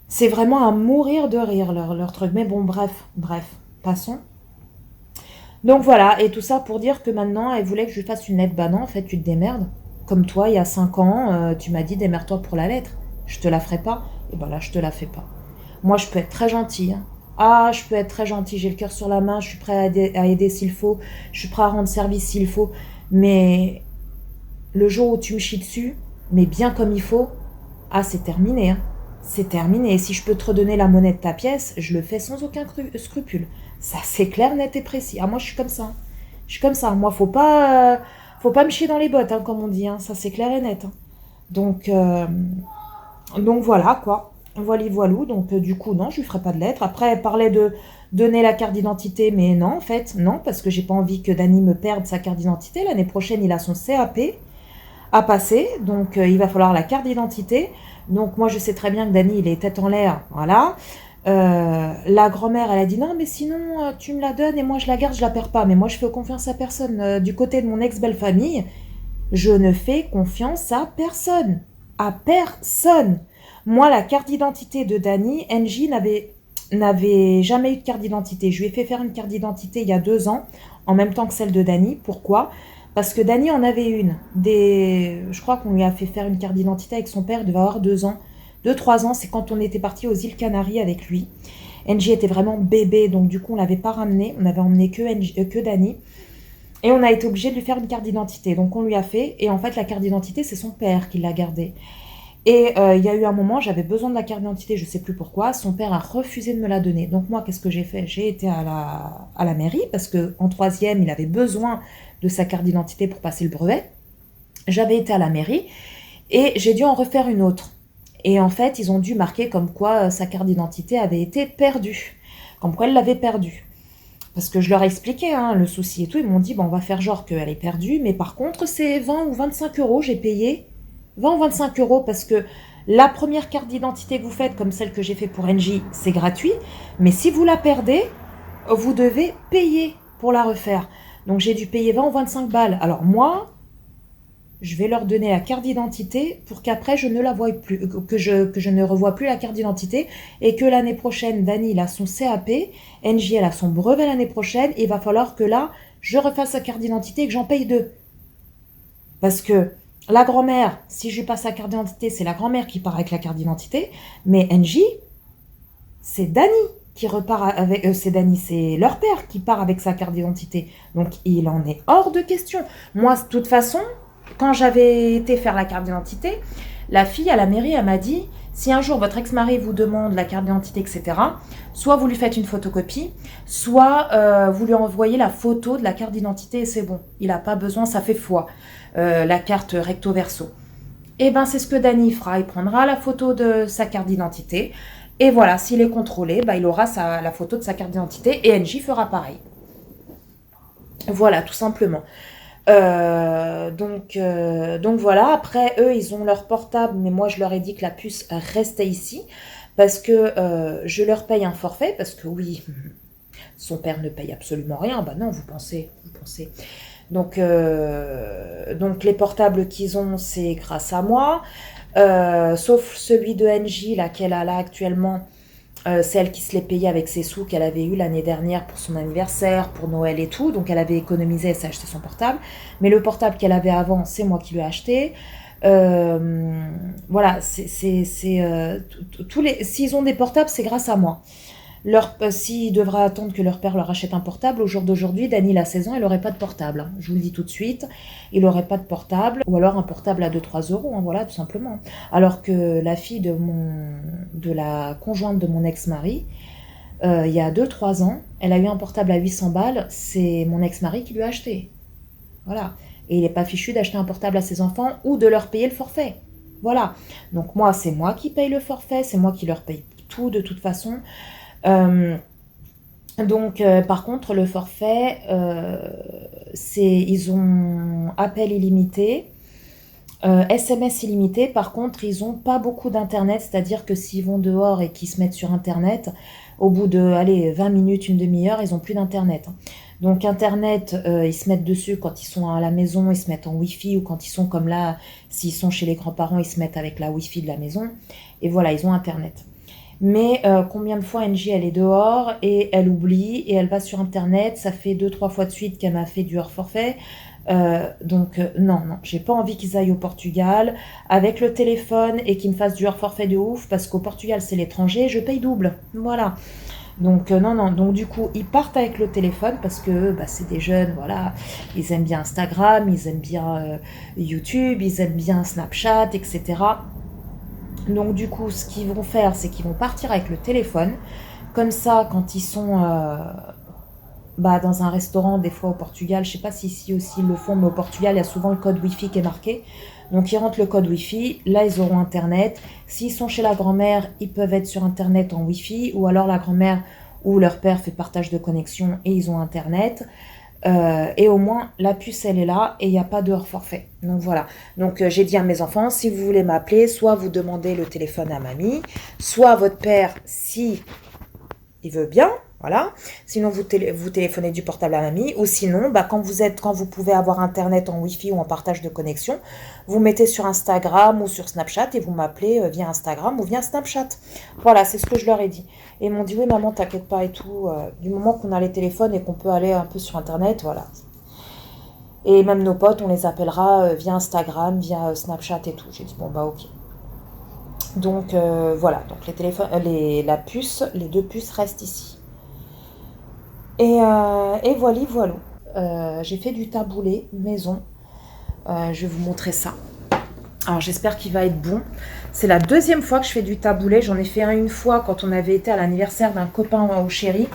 c'est vraiment à mourir de rire leur truc. Mais bon, bref, passons. Donc voilà, et tout ça pour dire que maintenant, elle voulait que je lui fasse une lettre. Bah non, en fait, tu te démerdes. Comme toi, il y a 5 ans, tu m'as dit démerde-toi pour la lettre. Je te la ferai pas. Et ben là, je te la fais pas. Moi, je peux être très gentille. Hein. Ah, je peux être très gentille. J'ai le cœur sur la main. Je suis prêt à aider s'il faut. Je suis prêt à rendre service s'il faut. Mais le jour où tu me chies dessus, mais bien comme il faut, ah, c'est terminé. Hein. C'est terminé. Et si je peux te redonner la monnaie de ta pièce, je le fais sans aucun scrupule. Ça, c'est clair, net et précis. Ah, moi, je suis comme ça. Je suis comme ça. Moi, faut pas me chier dans les bottes, hein, comme on dit. Hein. Ça, c'est clair et net. Hein. Donc, donc voilà, quoi. Voilà, voilou. Donc, du coup, non, je lui ferai pas de lettre. Après, elle parlait de donner la carte d'identité, mais non, en fait, non, parce que j'ai pas envie que Dany me perde sa carte d'identité. L'année prochaine, il a son CAP à passer, donc il va falloir la carte d'identité. Donc, moi, je sais très bien que Dany, il est tête en l'air, voilà. La grand-mère, elle a dit non, mais sinon, tu me la donnes et moi je la garde, je la perds pas. Mais moi, je fais confiance à personne. Du côté de mon ex-belle-famille, je ne fais confiance à personne. À personne. Moi, la carte d'identité de Dany, NJ n'avait jamais eu de carte d'identité. Je lui ai fait faire une carte d'identité il y a 2 ans, en même temps que celle de Dany. Pourquoi? Parce que Dany en avait une. Je crois qu'on lui a fait faire une carte d'identité avec son père, il devait avoir 2 ans. 2-3 ans, c'est quand on était parti aux îles Canaries avec lui. NJ était vraiment bébé, donc du coup on l'avait pas ramené, on avait emmené que Dany. Et on a été obligé de lui faire une carte d'identité. Donc on lui a fait, et en fait la carte d'identité c'est son père qui l'a gardée. Et il y a eu un moment, j'avais besoin de la carte d'identité, je sais plus pourquoi, son père a refusé de me la donner. Donc moi, qu'est-ce que j'ai fait? J'ai été à la mairie, parce qu'en 3e, il avait besoin de sa carte d'identité pour passer le brevet. J'avais été à la mairie, et j'ai dû en refaire une autre. Et en fait, ils ont dû marquer comme quoi sa carte d'identité avait été perdue. Comme quoi elle l'avait perdue. Parce que je leur ai expliqué hein, le souci et tout. Ils m'ont dit, bon, on va faire genre qu'elle est perdue. Mais par contre, c'est 20 ou 25 euros, j'ai payé 20 ou 25 euros parce que la première carte d'identité que vous faites, comme celle que j'ai fait pour NJ, c'est gratuit. Mais si vous la perdez, vous devez payer pour la refaire. Donc j'ai dû payer 20 ou 25 balles. Alors moi, je vais leur donner la carte d'identité pour qu'après je ne la voie plus, que je ne revoie plus la carte d'identité et que l'année prochaine, Dani il a son CAP, NJ elle a son brevet l'année prochaine, et il va falloir que là, je refasse sa carte d'identité et que j'en paye 2. Parce que la grand-mère, si je lui passe sa carte d'identité, c'est la grand-mère qui part avec la carte d'identité, mais NJ, c'est Dani qui repart avec... c'est Dani, c'est leur père qui part avec sa carte d'identité. Donc il en est hors de question. Moi, de toute façon, quand j'avais été faire la carte d'identité, la fille à la mairie, elle m'a dit, si un jour votre ex-mari vous demande la carte d'identité, etc., soit vous lui faites une photocopie, soit vous lui envoyez la photo de la carte d'identité et c'est bon. Il n'a pas besoin, ça fait foi, la carte recto verso. Et ben c'est ce que Dani fera. Il prendra la photo de sa carte d'identité. Et voilà, s'il est contrôlé, bah, il aura la photo de sa carte d'identité et NJ fera pareil. Voilà, tout simplement. Donc voilà, après eux ils ont leur portable, mais moi je leur ai dit que la puce restait ici parce que je leur paye un forfait, parce que oui, son père ne paye absolument rien. Bah non, vous pensez. Donc les portables qu'ils ont, c'est grâce à moi, sauf celui de NJ là qu'elle a là actuellement. C'est elle qui se l'est payée avec ses sous qu'elle avait eu l'année dernière pour son anniversaire, pour Noël et tout. Donc elle avait économisé, elle s'est acheté son portable. Mais le portable qu'elle avait avant, c'est moi qui lui ai acheté. Voilà, s'ils ont des portables, c'est grâce à moi. S'ils devraient attendre que leur père leur achète un portable, au jour d'aujourd'hui, Dani, il a 16 ans, il n'aurait pas de portable. Hein. Je vous le dis tout de suite, il n'aurait pas de portable, ou alors un portable à 2-3 euros, hein, voilà, tout simplement. Alors que la fille de la conjointe de mon ex-mari, il y a 2-3 ans, elle a eu un portable à 800 balles, c'est mon ex-mari qui lui a acheté. Voilà. Et il n'est pas fichu d'acheter un portable à ses enfants ou de leur payer le forfait. Voilà. Donc moi, c'est moi qui paye le forfait, c'est moi qui leur paye tout de toute façon. Par contre, le forfait, ils ont appel illimité, SMS illimité. Par contre, ils n'ont pas beaucoup d'internet, c'est-à-dire que s'ils vont dehors et qu'ils se mettent sur internet, au bout de 20 minutes, une demi-heure, ils n'ont plus d'internet. Donc internet, ils se mettent dessus quand ils sont à la maison, ils se mettent en wifi, ou quand ils sont comme là, s'ils sont chez les grands-parents, ils se mettent avec la wifi de la maison. Et voilà, ils ont internet. Mais combien de fois NJ elle est dehors et elle oublie et elle va sur internet, ça fait 2-3 fois de suite qu'elle m'a fait du hors forfait. Non, j'ai pas envie qu'ils aillent au Portugal avec le téléphone et qu'ils me fassent du hors forfait de ouf, parce qu'au Portugal c'est l'étranger, je paye double. Voilà. Donc non, donc du coup ils partent avec le téléphone parce que c'est des jeunes, voilà, ils aiment bien Instagram, ils aiment bien YouTube, ils aiment bien Snapchat, etc. Donc du coup, ce qu'ils vont faire, c'est qu'ils vont partir avec le téléphone. Comme ça, quand ils sont dans un restaurant, des fois au Portugal, je sais pas si ici aussi ils le font, mais au Portugal, il y a souvent le code Wi-Fi qui est marqué. Donc ils rentrent le code Wi-Fi, là ils auront Internet. S'ils sont chez la grand-mère, ils peuvent être sur Internet en Wi-Fi, ou alors la grand-mère ou leur père fait partage de connexion et ils ont Internet. Et au moins la puce elle est là et il n'y a pas de hors forfait. Donc voilà. Donc j'ai dit à mes enfants, si vous voulez m'appeler, soit vous demandez le téléphone à mamie, soit à votre père si il veut bien, voilà. Sinon vous téléphonez du portable à mamie, ou sinon quand vous pouvez avoir internet en wifi ou en partage de connexion, vous mettez sur Instagram ou sur Snapchat et vous m'appelez via Instagram ou via Snapchat. Voilà, c'est ce que je leur ai dit. Et ils m'ont dit oui maman, t'inquiète pas et tout, du moment qu'on a les téléphones et qu'on peut aller un peu sur internet, voilà. Et même nos potes, on les appellera via Instagram, via Snapchat et tout. J'ai dit bon ok. Donc voilà, donc les téléphones, la puce, les 2 puces restent ici. Et voilà. J'ai fait du taboulé maison. Je vais vous montrer ça. Alors j'espère qu'il va être bon. C'est la 2e fois que je fais du taboulé. J'en ai fait une fois quand on avait été à l'anniversaire d'un copain au Chéri.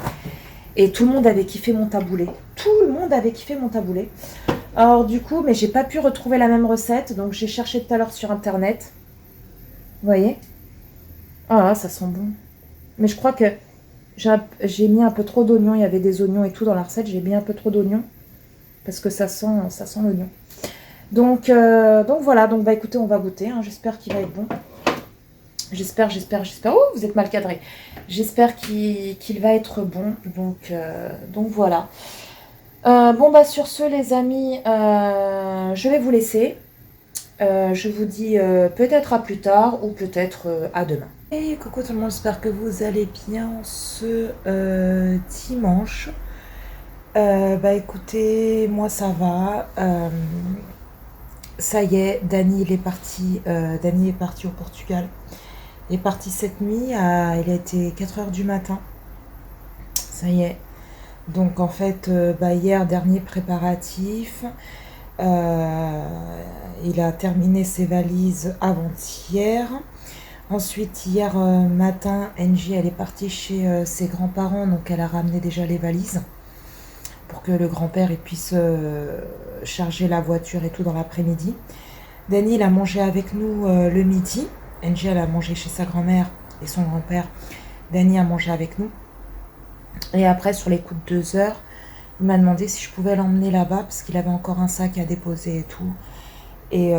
Et tout le monde avait kiffé mon taboulé. Tout le monde avait kiffé mon taboulé. Alors du coup, mais j'ai pas pu retrouver la même recette. Donc j'ai cherché tout à l'heure sur internet. Vous voyez? Ah, ça sent bon. Mais je crois que j'ai mis un peu trop d'oignons. Il y avait des oignons et tout dans la recette. J'ai mis un peu trop d'oignons. Parce que ça sent l'oignon. Donc voilà, donc bah écoutez, on va goûter, hein. J'espère qu'il va être bon. J'espère. Oh, vous êtes mal cadré. J'espère qu'il va être bon. Donc voilà. Bon bah sur ce les amis, je vais vous laisser. Je vous dis peut-être à plus tard ou peut-être à demain. Et coucou tout le monde, j'espère que vous allez bien ce dimanche. Bah écoutez, moi ça va. Ça y est, Dany il est parti. Dany est parti au Portugal. Il est parti cette nuit. Il a été 4 h du matin. Ça y est. Donc en fait, bah, hier, dernier préparatif. Il a terminé ses valises avant-hier. Ensuite, hier matin, Angie, elle est partie chez ses grands-parents. Donc elle a ramené déjà les valises pour que le grand-père puisse charger la voiture et tout dans l'après-midi. Dany, il a mangé avec nous le midi. Angie, elle a mangé chez sa grand-mère et son grand-père. Dany a mangé avec nous. Et après, sur les coups de 2 heures, il m'a demandé si je pouvais l'emmener là-bas parce qu'il avait encore un sac à déposer et tout. Et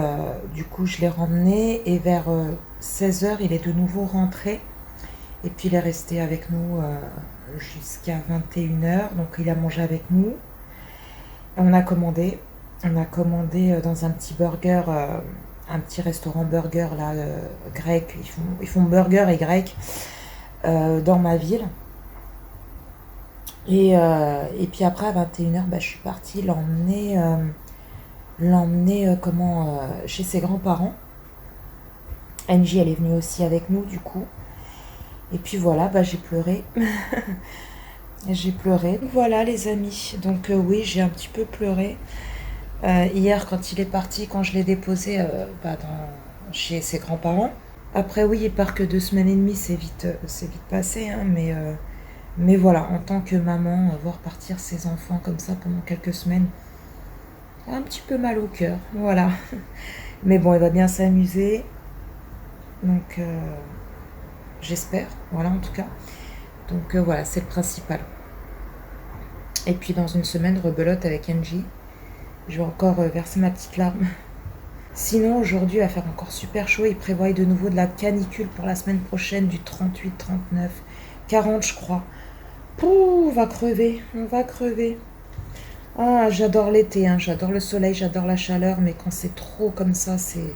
du coup, je l'ai ramené. Et vers 16 heures, il est de nouveau rentré. Et puis, il est resté avec nous jusqu'à 21 heures. Donc, il a mangé avec nous. Et on a commandé. On a commandé dans un petit burger, un petit restaurant burger là, grec. Ils font burger et grec dans ma ville. Et puis après, à 21 heures, bah, je suis partie l'emmener chez ses grands-parents. Angie, elle est venue aussi avec nous, du coup. Et puis voilà, bah, j'ai pleuré. J'ai pleuré. Voilà, les amis. Donc oui, j'ai un petit peu pleuré. Hier, quand il est parti, quand je l'ai déposé chez ses grands-parents. Après, oui, il part que 2 semaines et demie, c'est vite passé, hein, mais voilà, en tant que maman, voir partir ses enfants comme ça pendant quelques semaines, un petit peu mal au cœur, voilà. Mais bon, il va bien s'amuser, donc j'espère, voilà en tout cas. Donc voilà, c'est le principal. Et puis dans une semaine, rebelote avec Angie. Je vais encore verser ma petite larme. Sinon, aujourd'hui, il va faire encore super chaud. Il prévoit de nouveau de la canicule pour la semaine prochaine, du 38, 39, 40, je crois. Pouh, on va crever. Ah, j'adore l'été, hein, j'adore le soleil, j'adore la chaleur, mais quand c'est trop comme ça, c'est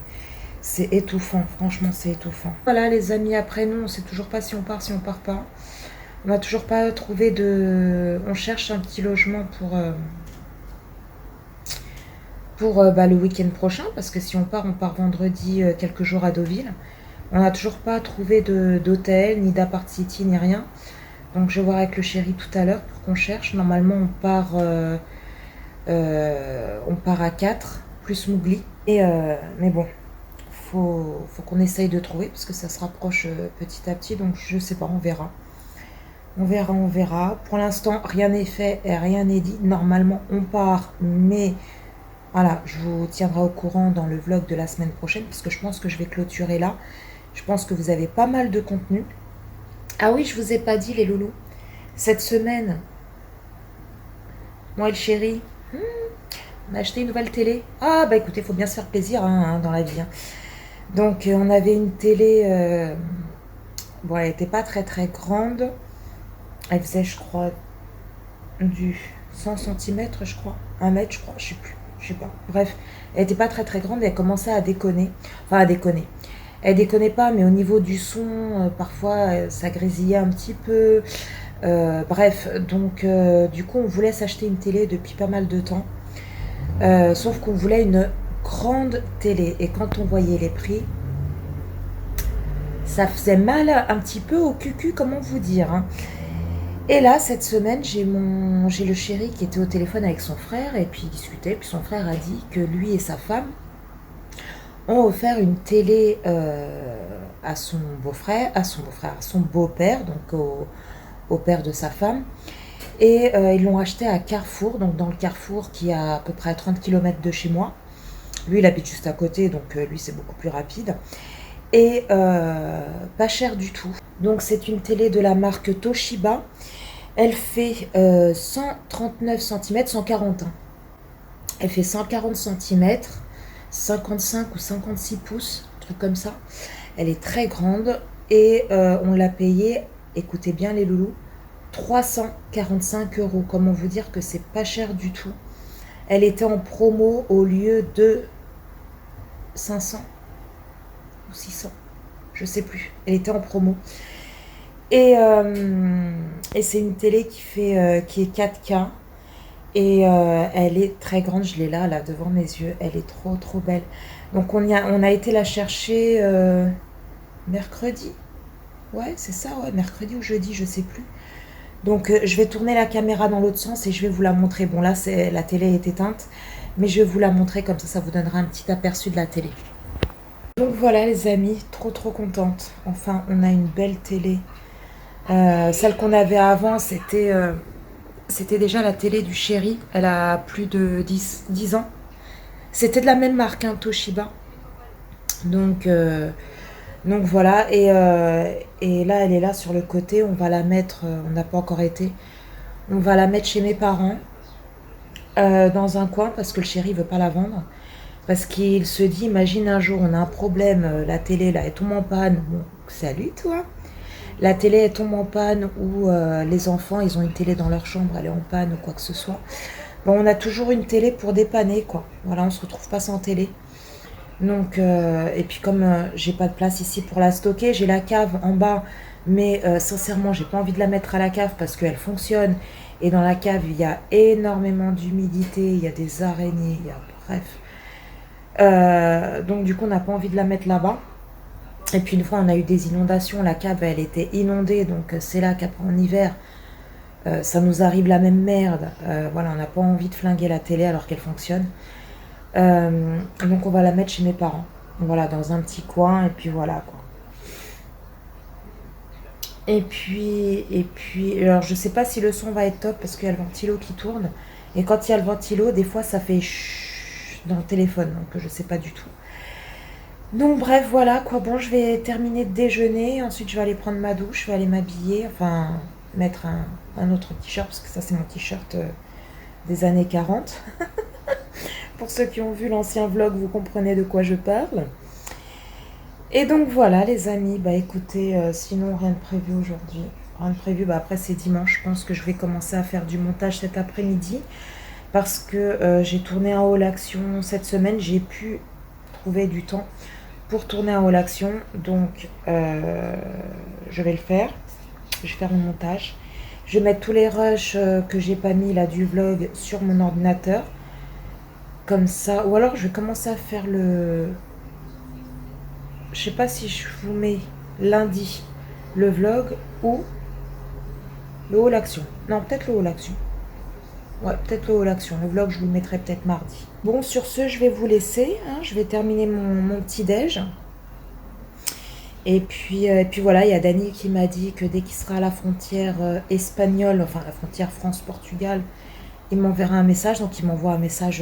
étouffant. Franchement, c'est étouffant. Voilà, les amis, après nous, on sait toujours pas si on part, si on part pas. On n'a toujours pas trouvé de... On cherche un petit logement pour le week-end prochain, parce que si on part vendredi quelques jours à Deauville. On n'a toujours pas trouvé d'hôtel, ni d'appart city, ni rien. Donc je vais voir avec le chéri tout à l'heure pour qu'on cherche. Normalement on part à 4, plus Mougli. Mais bon, faut qu'on essaye de trouver, parce que ça se rapproche petit à petit. Donc je sais pas, on verra. On verra. Pour l'instant, rien n'est fait et rien n'est dit. Normalement, on part, mais voilà, je vous tiendrai au courant dans le vlog de la semaine prochaine, parce que je pense que je vais clôturer là. Je pense que vous avez pas mal de contenu. Ah oui, je vous ai pas dit, les loulous. Cette semaine, moi et le chéri, on a acheté une nouvelle télé. Ah bah écoutez, il faut bien se faire plaisir hein, dans la vie. Hein. Donc on avait une télé, bon elle n'était pas très très grande. Elle faisait je crois du 100 cm je crois, 1 mètre je crois, je sais pas. Bref, elle n'était pas très très grande et elle commençait à déconner. Enfin à déconner. Elle déconnait pas, mais au niveau du son, parfois ça grésillait un petit peu. Bref, donc du coup on voulait s'acheter une télé depuis pas mal de temps. Sauf qu'on voulait une grande télé. Et quand on voyait les prix, ça faisait mal un petit peu au cucu, comment vous dire. Hein. Et là, cette semaine, j'ai le chéri qui était au téléphone avec son frère, et puis il discutait, puis son frère a dit que lui et sa femme ont offert une télé à son beau-père, donc au père de sa femme. Et ils l'ont acheté à Carrefour, donc dans le Carrefour qui est à peu près à 30 km de chez moi. Lui, il habite juste à côté, donc lui, c'est beaucoup plus rapide. Et pas cher du tout. Donc c'est une télé de la marque Toshiba. Elle fait 139 cm, 140. Hein. Elle fait 140 cm. 55 ou 56 pouces, un truc comme ça. Elle est très grande et on l'a payée, écoutez bien les loulous, 345 euros. Comment vous dire que c'est pas cher du tout. Elle était en promo au lieu de 500 ou 600, je sais plus. Elle était en promo. Et c'est une télé qui est 4K. Et elle est très grande, je l'ai là devant mes yeux. Elle est trop trop belle. Donc on a été la chercher mercredi. Ouais, c'est ça, ouais, mercredi ou jeudi, je sais plus. Donc je vais tourner la caméra dans l'autre sens et je vais vous la montrer. Bon là, la télé est éteinte, mais je vais vous la montrer comme ça vous donnera un petit aperçu de la télé. Donc voilà les amis, trop trop contente. Enfin, on a une belle télé. Celle qu'on avait avant, c'était déjà la télé du chéri. Elle a plus de 10 ans. C'était de la même marque, hein, Toshiba. Donc voilà. Et là, elle est là sur le côté. On va la mettre, on n'a pas encore été. On va la mettre chez mes parents. Dans un coin parce que le chéri veut pas la vendre. Parce qu'il se dit, imagine un jour, on a un problème, la télé là, elle tombe en panne. Bon, salut toi. La télé elle tombe en panne ou les enfants ils ont une télé dans leur chambre, elle est en panne ou quoi que ce soit. Bon, on a toujours une télé pour dépanner quoi. Voilà, on se retrouve pas sans télé. Donc et puis comme j'ai pas de place ici pour la stocker, j'ai la cave en bas, mais sincèrement j'ai pas envie de la mettre à la cave parce qu'elle fonctionne. Et dans la cave il y a énormément d'humidité, il y a des araignées, il y a bref. Donc du coup on n'a pas envie de la mettre là-bas. Et puis une fois on a eu des inondations, la cave elle était inondée, donc c'est là qu'après en hiver ça nous arrive la même merde. Voilà, on n'a pas envie de flinguer la télé alors qu'elle fonctionne. Donc on va la mettre chez mes parents. Voilà, dans un petit coin et puis voilà quoi. Et puis alors je sais pas si le son va être top parce qu'il y a le ventilo qui tourne. Et quand il y a le ventilo, des fois ça fait chut dans le téléphone, donc je sais pas du tout. Donc bref, voilà quoi. Bon, je vais terminer de déjeuner. Ensuite, je vais aller prendre ma douche. Je vais aller m'habiller. Enfin, mettre un autre t-shirt. Parce que ça, c'est mon t-shirt des années 40. Pour ceux qui ont vu l'ancien vlog, vous comprenez de quoi je parle. Et donc voilà, les amis. Bah écoutez, sinon, rien de prévu aujourd'hui. Rien de prévu. Bah après, c'est dimanche. Je pense que je vais commencer à faire du montage cet après-midi. Parce que j'ai tourné un haul action cette semaine. J'ai pu trouver du temps pour tourner un haul action, donc je vais le faire. Je vais faire le montage. Je vais mettre tous les rushs que j'ai pas mis là du vlog sur mon ordinateur, comme ça. Ou alors je vais commencer à faire je sais pas si je vous mets lundi le vlog ou le haul action. Non, peut-être le haul action. Ouais, peut-être le haul action. Le vlog, je vous le mettrai peut-être mardi. Bon, sur ce, je vais vous laisser. Hein. Je vais terminer mon petit-déj. Et puis voilà, il y a Dani qui m'a dit que dès qu'il sera à la frontière espagnole, enfin la frontière France-Portugal, il m'enverra un message. Donc il m'envoie un message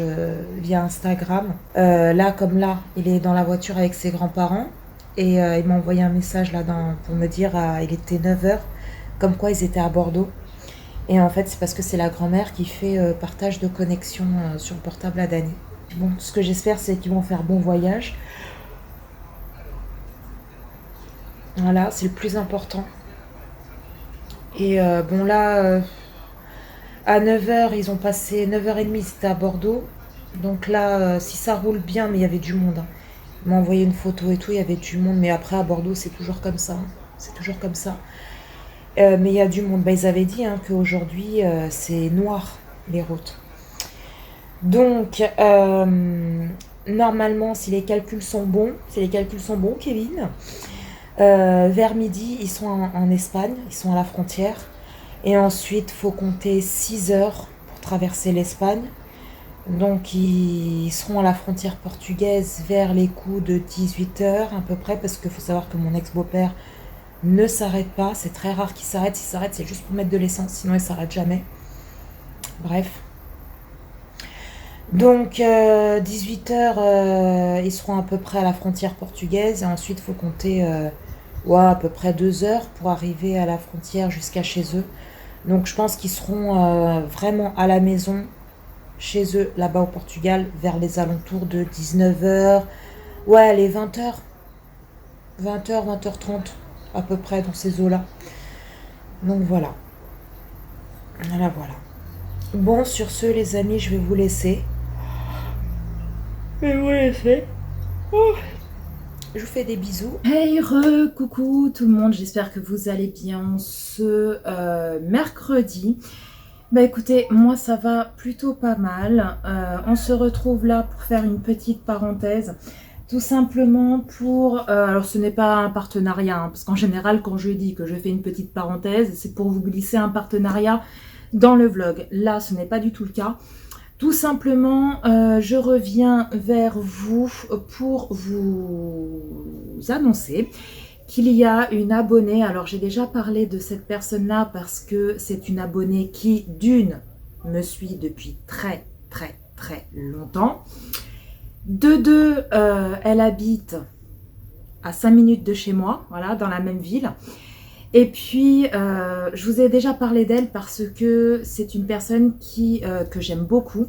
via Instagram. Là, comme là, il est dans la voiture avec ses grands-parents. Et il m'a envoyé un message là pour me dire, il était 9h, comme quoi ils étaient à Bordeaux. Et en fait, c'est parce que c'est la grand-mère qui fait partage de connexion sur le portable à Dani. Bon, ce que j'espère, c'est qu'ils vont faire bon voyage. Voilà, c'est le plus important. Et bon, là, à 9h, ils ont passé 9h30, c'était à Bordeaux. Donc là, si ça roule bien, mais il y avait du monde. Hein. Ils m'ont envoyé une photo et tout, il y avait du monde. Mais après, à Bordeaux, c'est toujours comme ça. Hein. C'est toujours comme ça. Mais il y a du monde. Bah, ils avaient dit hein, qu'aujourd'hui, c'est noir, les routes. Donc, normalement, si les calculs sont bons, Kevin, vers midi, ils sont en Espagne, ils sont à la frontière. Et ensuite, il faut compter 6 heures pour traverser l'Espagne. Donc, ils seront à la frontière portugaise vers les coups de 18 heures à peu près, parce qu'il faut savoir que mon ex-beau-père ne s'arrête pas. C'est très rare qu'il s'arrête. S'il s'arrête, c'est juste pour mettre de l'essence, sinon il s'arrête jamais. Bref. Donc, 18 heures, ils seront à peu près à la frontière portugaise. Et ensuite, il faut compter à peu près 2 heures pour arriver à la frontière jusqu'à chez eux. Donc, je pense qu'ils seront vraiment à la maison chez eux, là-bas au Portugal, vers les alentours de 19h. Ouais, les 20h. 20h, 20h30, à peu près, dans ces eaux-là. Donc voilà. Voilà, voilà. Bon, sur ce, les amis, je vais vous laisser. Je vais vous laisser. Oh. Je vous fais des bisous. Hey, coucou tout le monde, j'espère que vous allez bien ce mercredi. Bah écoutez, moi ça va plutôt pas mal. On se retrouve là pour faire une petite parenthèse. Tout simplement pour... alors ce n'est pas un partenariat, hein, parce qu'en général quand je dis que je fais une petite parenthèse, c'est pour vous glisser un partenariat dans le vlog. Là, ce n'est pas du tout le cas. Tout simplement, je reviens vers vous pour vous annoncer qu'il y a une abonnée. Alors, j'ai déjà parlé de cette personne-là parce que c'est une abonnée qui, d'une, me suit depuis très, très, très longtemps. De deux, elle habite à 5 minutes de chez moi, voilà, dans la même ville. Et puis, je vous ai déjà parlé d'elle parce que c'est une personne que j'aime beaucoup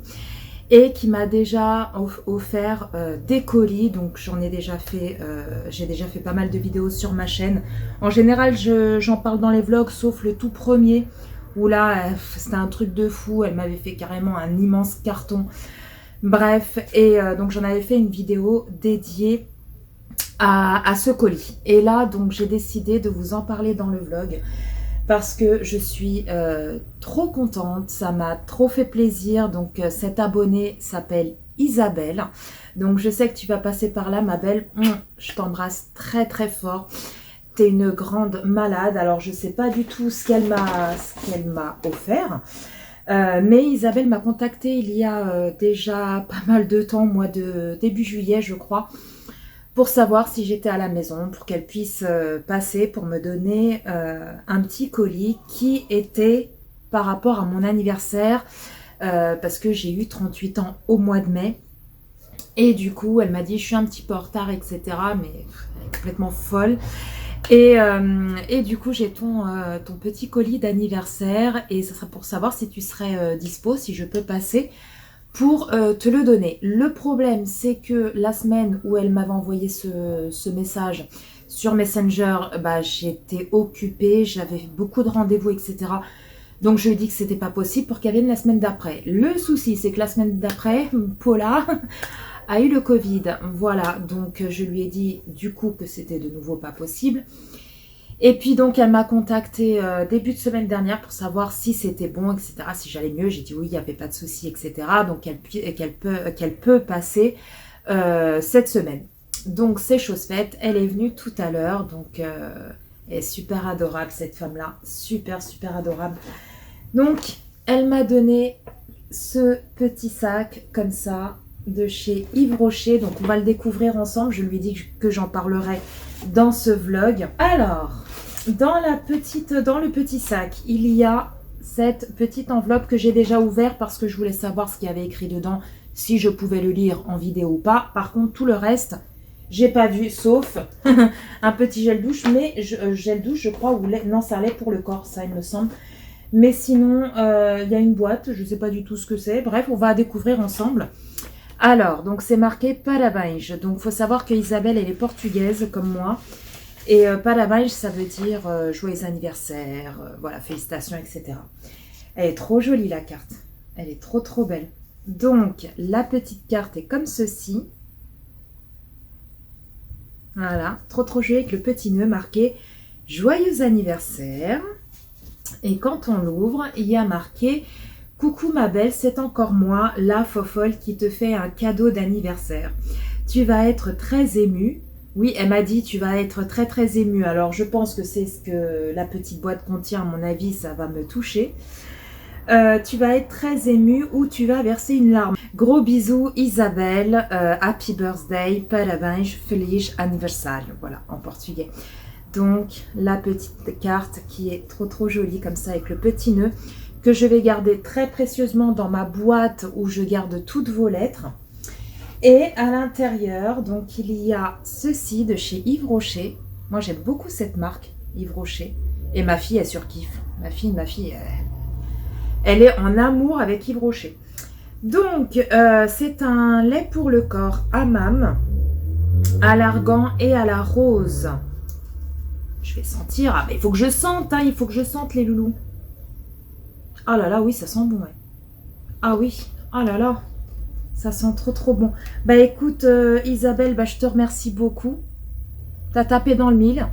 et qui m'a déjà offert des colis. Donc, j'ai déjà fait pas mal de vidéos sur ma chaîne. En général, j'en parle dans les vlogs, sauf le tout premier où là, c'était un truc de fou. Elle m'avait fait carrément un immense carton. Bref, et donc j'en avais fait une vidéo dédiée à ce colis. Et là, donc, j'ai décidé de vous en parler dans le vlog parce que je suis trop contente. Ça m'a trop fait plaisir. Donc, cette abonnée s'appelle Isabelle. Donc, je sais que tu vas passer par là, ma belle. Je t'embrasse très, très fort. T'es une grande malade. Alors, je sais pas du tout ce qu'elle m'a offert. Mais Isabelle m'a contactée il y a déjà pas mal de temps, mois de début juillet, je crois, pour savoir si j'étais à la maison, pour qu'elle puisse passer pour me donner un petit colis qui était par rapport à mon anniversaire, parce que j'ai eu 38 ans au mois de mai. Et du coup, elle m'a dit, je suis un petit peu en retard, etc. Mais elle est complètement folle. Et du coup, j'ai ton petit colis d'anniversaire et ça sera pour savoir si tu serais dispo, si je peux passer pour te le donner. Le problème, c'est que la semaine où elle m'avait envoyé ce message sur Messenger, bah, j'étais occupée, j'avais beaucoup de rendez-vous, etc. Donc, je lui ai dit que c'était pas possible pour qu'elle vienne la semaine d'après. Le souci, c'est que la semaine d'après, Paula a eu le Covid. Voilà, donc je lui ai dit du coup que c'était de nouveau pas possible. Et puis donc elle m'a contacté début de semaine dernière pour savoir si c'était bon, etc. Si j'allais mieux, j'ai dit oui, il n'y avait pas de souci, etc. Donc qu'elle peut passer cette semaine. Donc c'est chose faite, elle est venue tout à l'heure, donc elle est super adorable cette femme-là, super super adorable. Donc elle m'a donné ce petit sac comme ça de chez Yves Rocher, donc on va le découvrir ensemble. Je lui ai dit que j'en parlerai dans ce vlog. Alors, dans le petit sac, il y a cette petite enveloppe que j'ai déjà ouverte parce que je voulais savoir ce qu'il y avait écrit dedans, si je pouvais le lire en vidéo ou pas. Par contre, tout le reste, j'ai pas vu, sauf un petit gel douche, mais gel douche, je crois, ou lait. Non, ça allait pour le corps, ça, il me semble. Mais sinon, il y a une boîte, je sais pas du tout ce que c'est. Bref, on va découvrir ensemble. Alors, donc c'est marqué Parabéns. Donc, il faut savoir que Isabelle, elle est portugaise comme moi. Et Parabéns, ça veut dire joyeux anniversaire, voilà, félicitations, etc. Elle est trop jolie, la carte. Elle est trop, trop belle. Donc, la petite carte est comme ceci. Voilà, trop, trop jolie avec le petit nœud marqué joyeux anniversaire. Et quand on l'ouvre, il y a marqué... Coucou ma belle, c'est encore moi, la fofolle qui te fait un cadeau d'anniversaire. Tu vas être très émue. Oui, elle m'a dit tu vas être très très émue. Alors je pense que c'est ce que la petite boîte contient. À mon avis, ça va me toucher. Tu vas être très émue ou tu vas verser une larme. Gros bisous Isabelle, happy birthday, parabéns, feliz aniversário. Voilà, en portugais. Donc la petite carte qui est trop trop jolie comme ça avec le petit nœud, que je vais garder très précieusement dans ma boîte où je garde toutes vos lettres. Et à l'intérieur, donc il y a ceci de chez Yves Rocher. Moi j'aime beaucoup cette marque, Yves Rocher. Et ma fille, elle surkiffe. Ma fille, elle est en amour avec Yves Rocher. Donc, c'est un lait pour le corps Hammam, à l'argan et à la rose. Je vais sentir. Ah, mais il faut que je sente, hein, il faut que je sente les loulous. Ah là là, oui, ça sent bon, ouais. Ah oui, ah là là, ça sent trop trop bon. Bah écoute, Isabelle, bah, je te remercie beaucoup. T'as tapé dans le mille.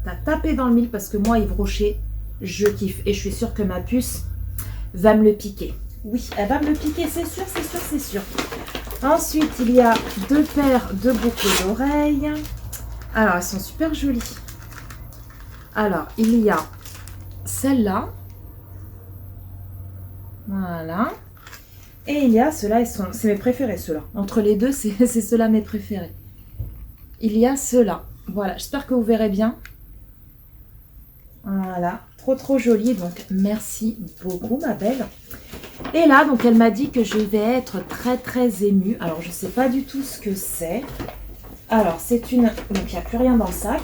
T'as tapé dans le mille parce que moi, Yves Rocher, je kiffe. Et je suis sûre que ma puce va me le piquer. Oui, elle va me le piquer, c'est sûr, c'est sûr, c'est sûr. Ensuite, il y a 2 paires de boucles d'oreilles. Alors, elles sont super jolies. Alors, il y a celle-là. Voilà. Et il y a ceux-là, c'est mes préférés, ceux-là. Entre les deux, c'est ceux-là mes préférés. Il y a ceux-là. Voilà, j'espère que vous verrez bien. Voilà, trop trop joli. Donc, merci beaucoup, ma belle. Et là, donc, elle m'a dit que je vais être très très émue. Alors, je ne sais pas du tout ce que c'est. Alors, c'est une... Donc, il n'y a plus rien dans le sac.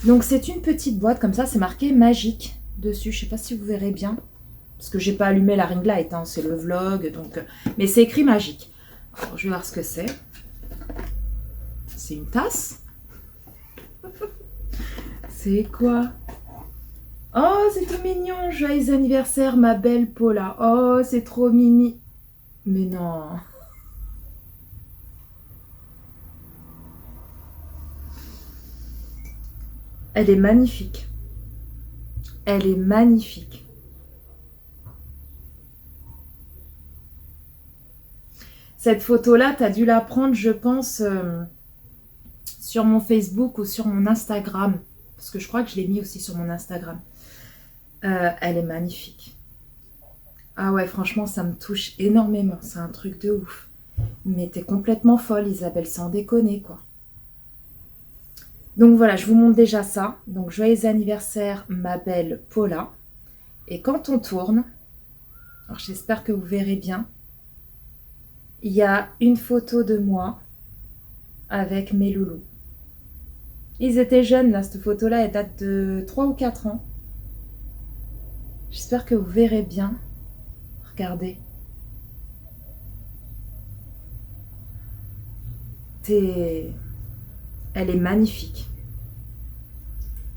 Donc, c'est une petite boîte comme ça. C'est marqué magique dessus. Je ne sais pas si vous verrez bien. Parce que j'ai pas allumé la ring light. Hein, c'est le vlog. Donc... Mais c'est écrit magique. Alors, je vais voir ce que c'est. C'est une tasse. C'est quoi? Oh, c'est tout mignon. Joyeux anniversaire, ma belle Paula. Oh, c'est trop mimi. Mais non. Elle est magnifique. Elle est magnifique. Cette photo-là, tu as dû la prendre, je pense, sur mon Facebook ou sur mon Instagram. Parce que je crois que je l'ai mis aussi sur mon Instagram. Elle est magnifique. Ah ouais, franchement, ça me touche énormément. C'est un truc de ouf. Mais t'es complètement folle, Isabelle, sans déconner, quoi. Donc voilà, je vous montre déjà ça. Donc, joyeux anniversaire, ma belle Paula. Et quand on tourne, alors j'espère que vous verrez bien, il y a une photo de moi avec mes loulous. Ils étaient jeunes, là, cette photo-là, elle date de 3 ou 4 ans. J'espère que vous verrez bien. Regardez. Elle est magnifique.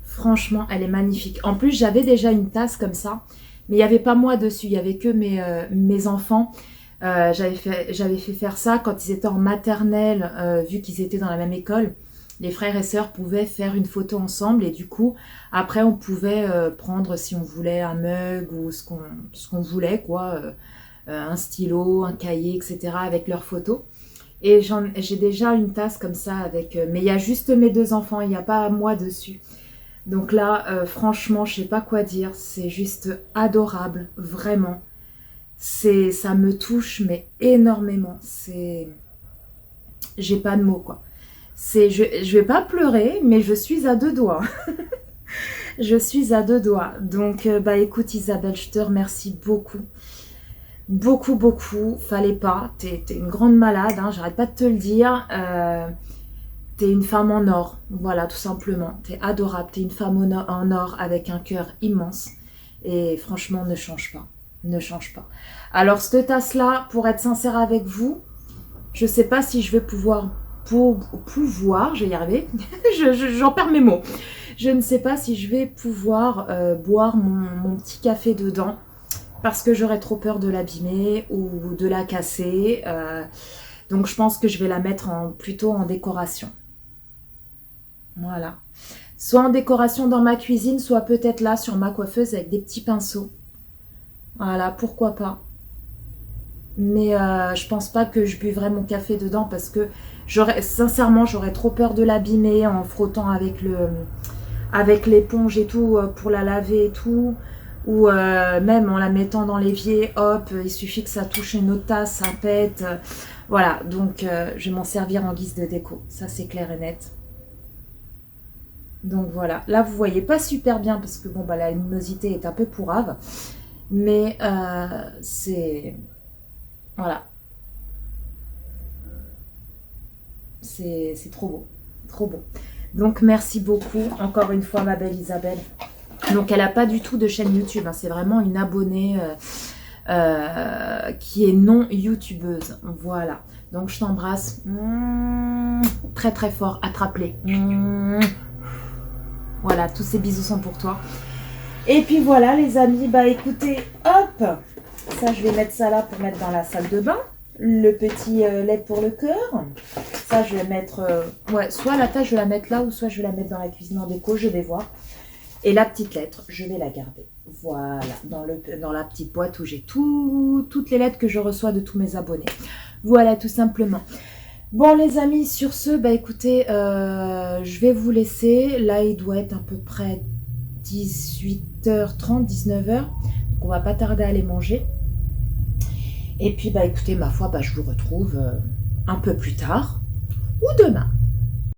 Franchement, elle est magnifique. En plus, j'avais déjà une tasse comme ça, mais il n'y avait pas moi dessus, il n'y avait que mes enfants. J'avais fait faire ça quand ils étaient en maternelle, vu qu'ils étaient dans la même école. Les frères et sœurs pouvaient faire une photo ensemble et du coup, après, on pouvait prendre, si on voulait, un mug ou ce qu'on voulait, quoi, un stylo, un cahier, etc. avec leurs photos. Et j'ai déjà une tasse comme ça avec... mais il y a juste mes 2 enfants, il n'y a pas moi dessus. Donc là, franchement, je ne sais pas quoi dire. C'est juste adorable, vraiment. Ça me touche, mais énormément. J'ai pas de mots, quoi. Je vais pas pleurer, mais je suis à 2 doigts. Je suis à 2 doigts. Donc, bah écoute Isabelle, je te remercie beaucoup. Beaucoup, beaucoup. Fallait pas. T'es une grande malade, hein, j'arrête pas de te le dire. T'es une femme en or. Voilà, tout simplement. T'es adorable. T'es une femme en or avec un cœur immense. Et franchement, ne change pas. Ne change pas. Alors, cette tasse-là, pour être sincère avec vous, je sais pas si je vais pouvoir, je vais y arriver, j'en perds mes mots. Je ne sais pas si je vais pouvoir boire mon petit café dedans parce que j'aurais trop peur de l'abîmer ou de la casser. Donc, je pense que je vais la mettre plutôt en décoration. Voilà. Soit en décoration dans ma cuisine, soit peut-être là sur ma coiffeuse avec des petits pinceaux. Voilà, pourquoi pas. Mais je pense pas que je buvrais mon café dedans parce que sincèrement, j'aurais trop peur de l'abîmer en frottant avec l'éponge et tout pour la laver et tout. Ou même en la mettant dans l'évier, hop, il suffit que ça touche une autre tasse, ça pète. Voilà, donc je vais m'en servir en guise de déco. Ça, c'est clair et net. Donc voilà, là vous voyez pas super bien parce que bon bah la luminosité est un peu pourrave. Mais c'est... Voilà. C'est trop beau. Trop beau. Donc, merci beaucoup, encore une fois, ma belle Isabelle. Donc, elle n'a pas du tout de chaîne YouTube. Hein, c'est vraiment une abonnée qui est non youtubeuse. Voilà. Donc je t'embrasse très très fort, attrape-les. Voilà, tous ces bisous sont pour toi. Et puis voilà les amis, bah écoutez, hop, ça je vais mettre ça là pour mettre dans la salle de bain. Le petit lait pour le cœur. Ça je vais mettre, ouais, soit la tasse je vais la mettre là ou soit je vais la mettre dans la cuisine en déco, je vais voir. Et la petite lettre, je vais la garder. Voilà, dans la petite boîte où j'ai toutes les lettres que je reçois de tous mes abonnés. Voilà, tout simplement. Bon les amis, sur ce, bah écoutez, je vais vous laisser. Là, il doit être à peu près 18h30, 19h. Donc on va pas tarder à aller manger. Et puis bah écoutez, ma foi, bah, je vous retrouve un peu plus tard ou demain.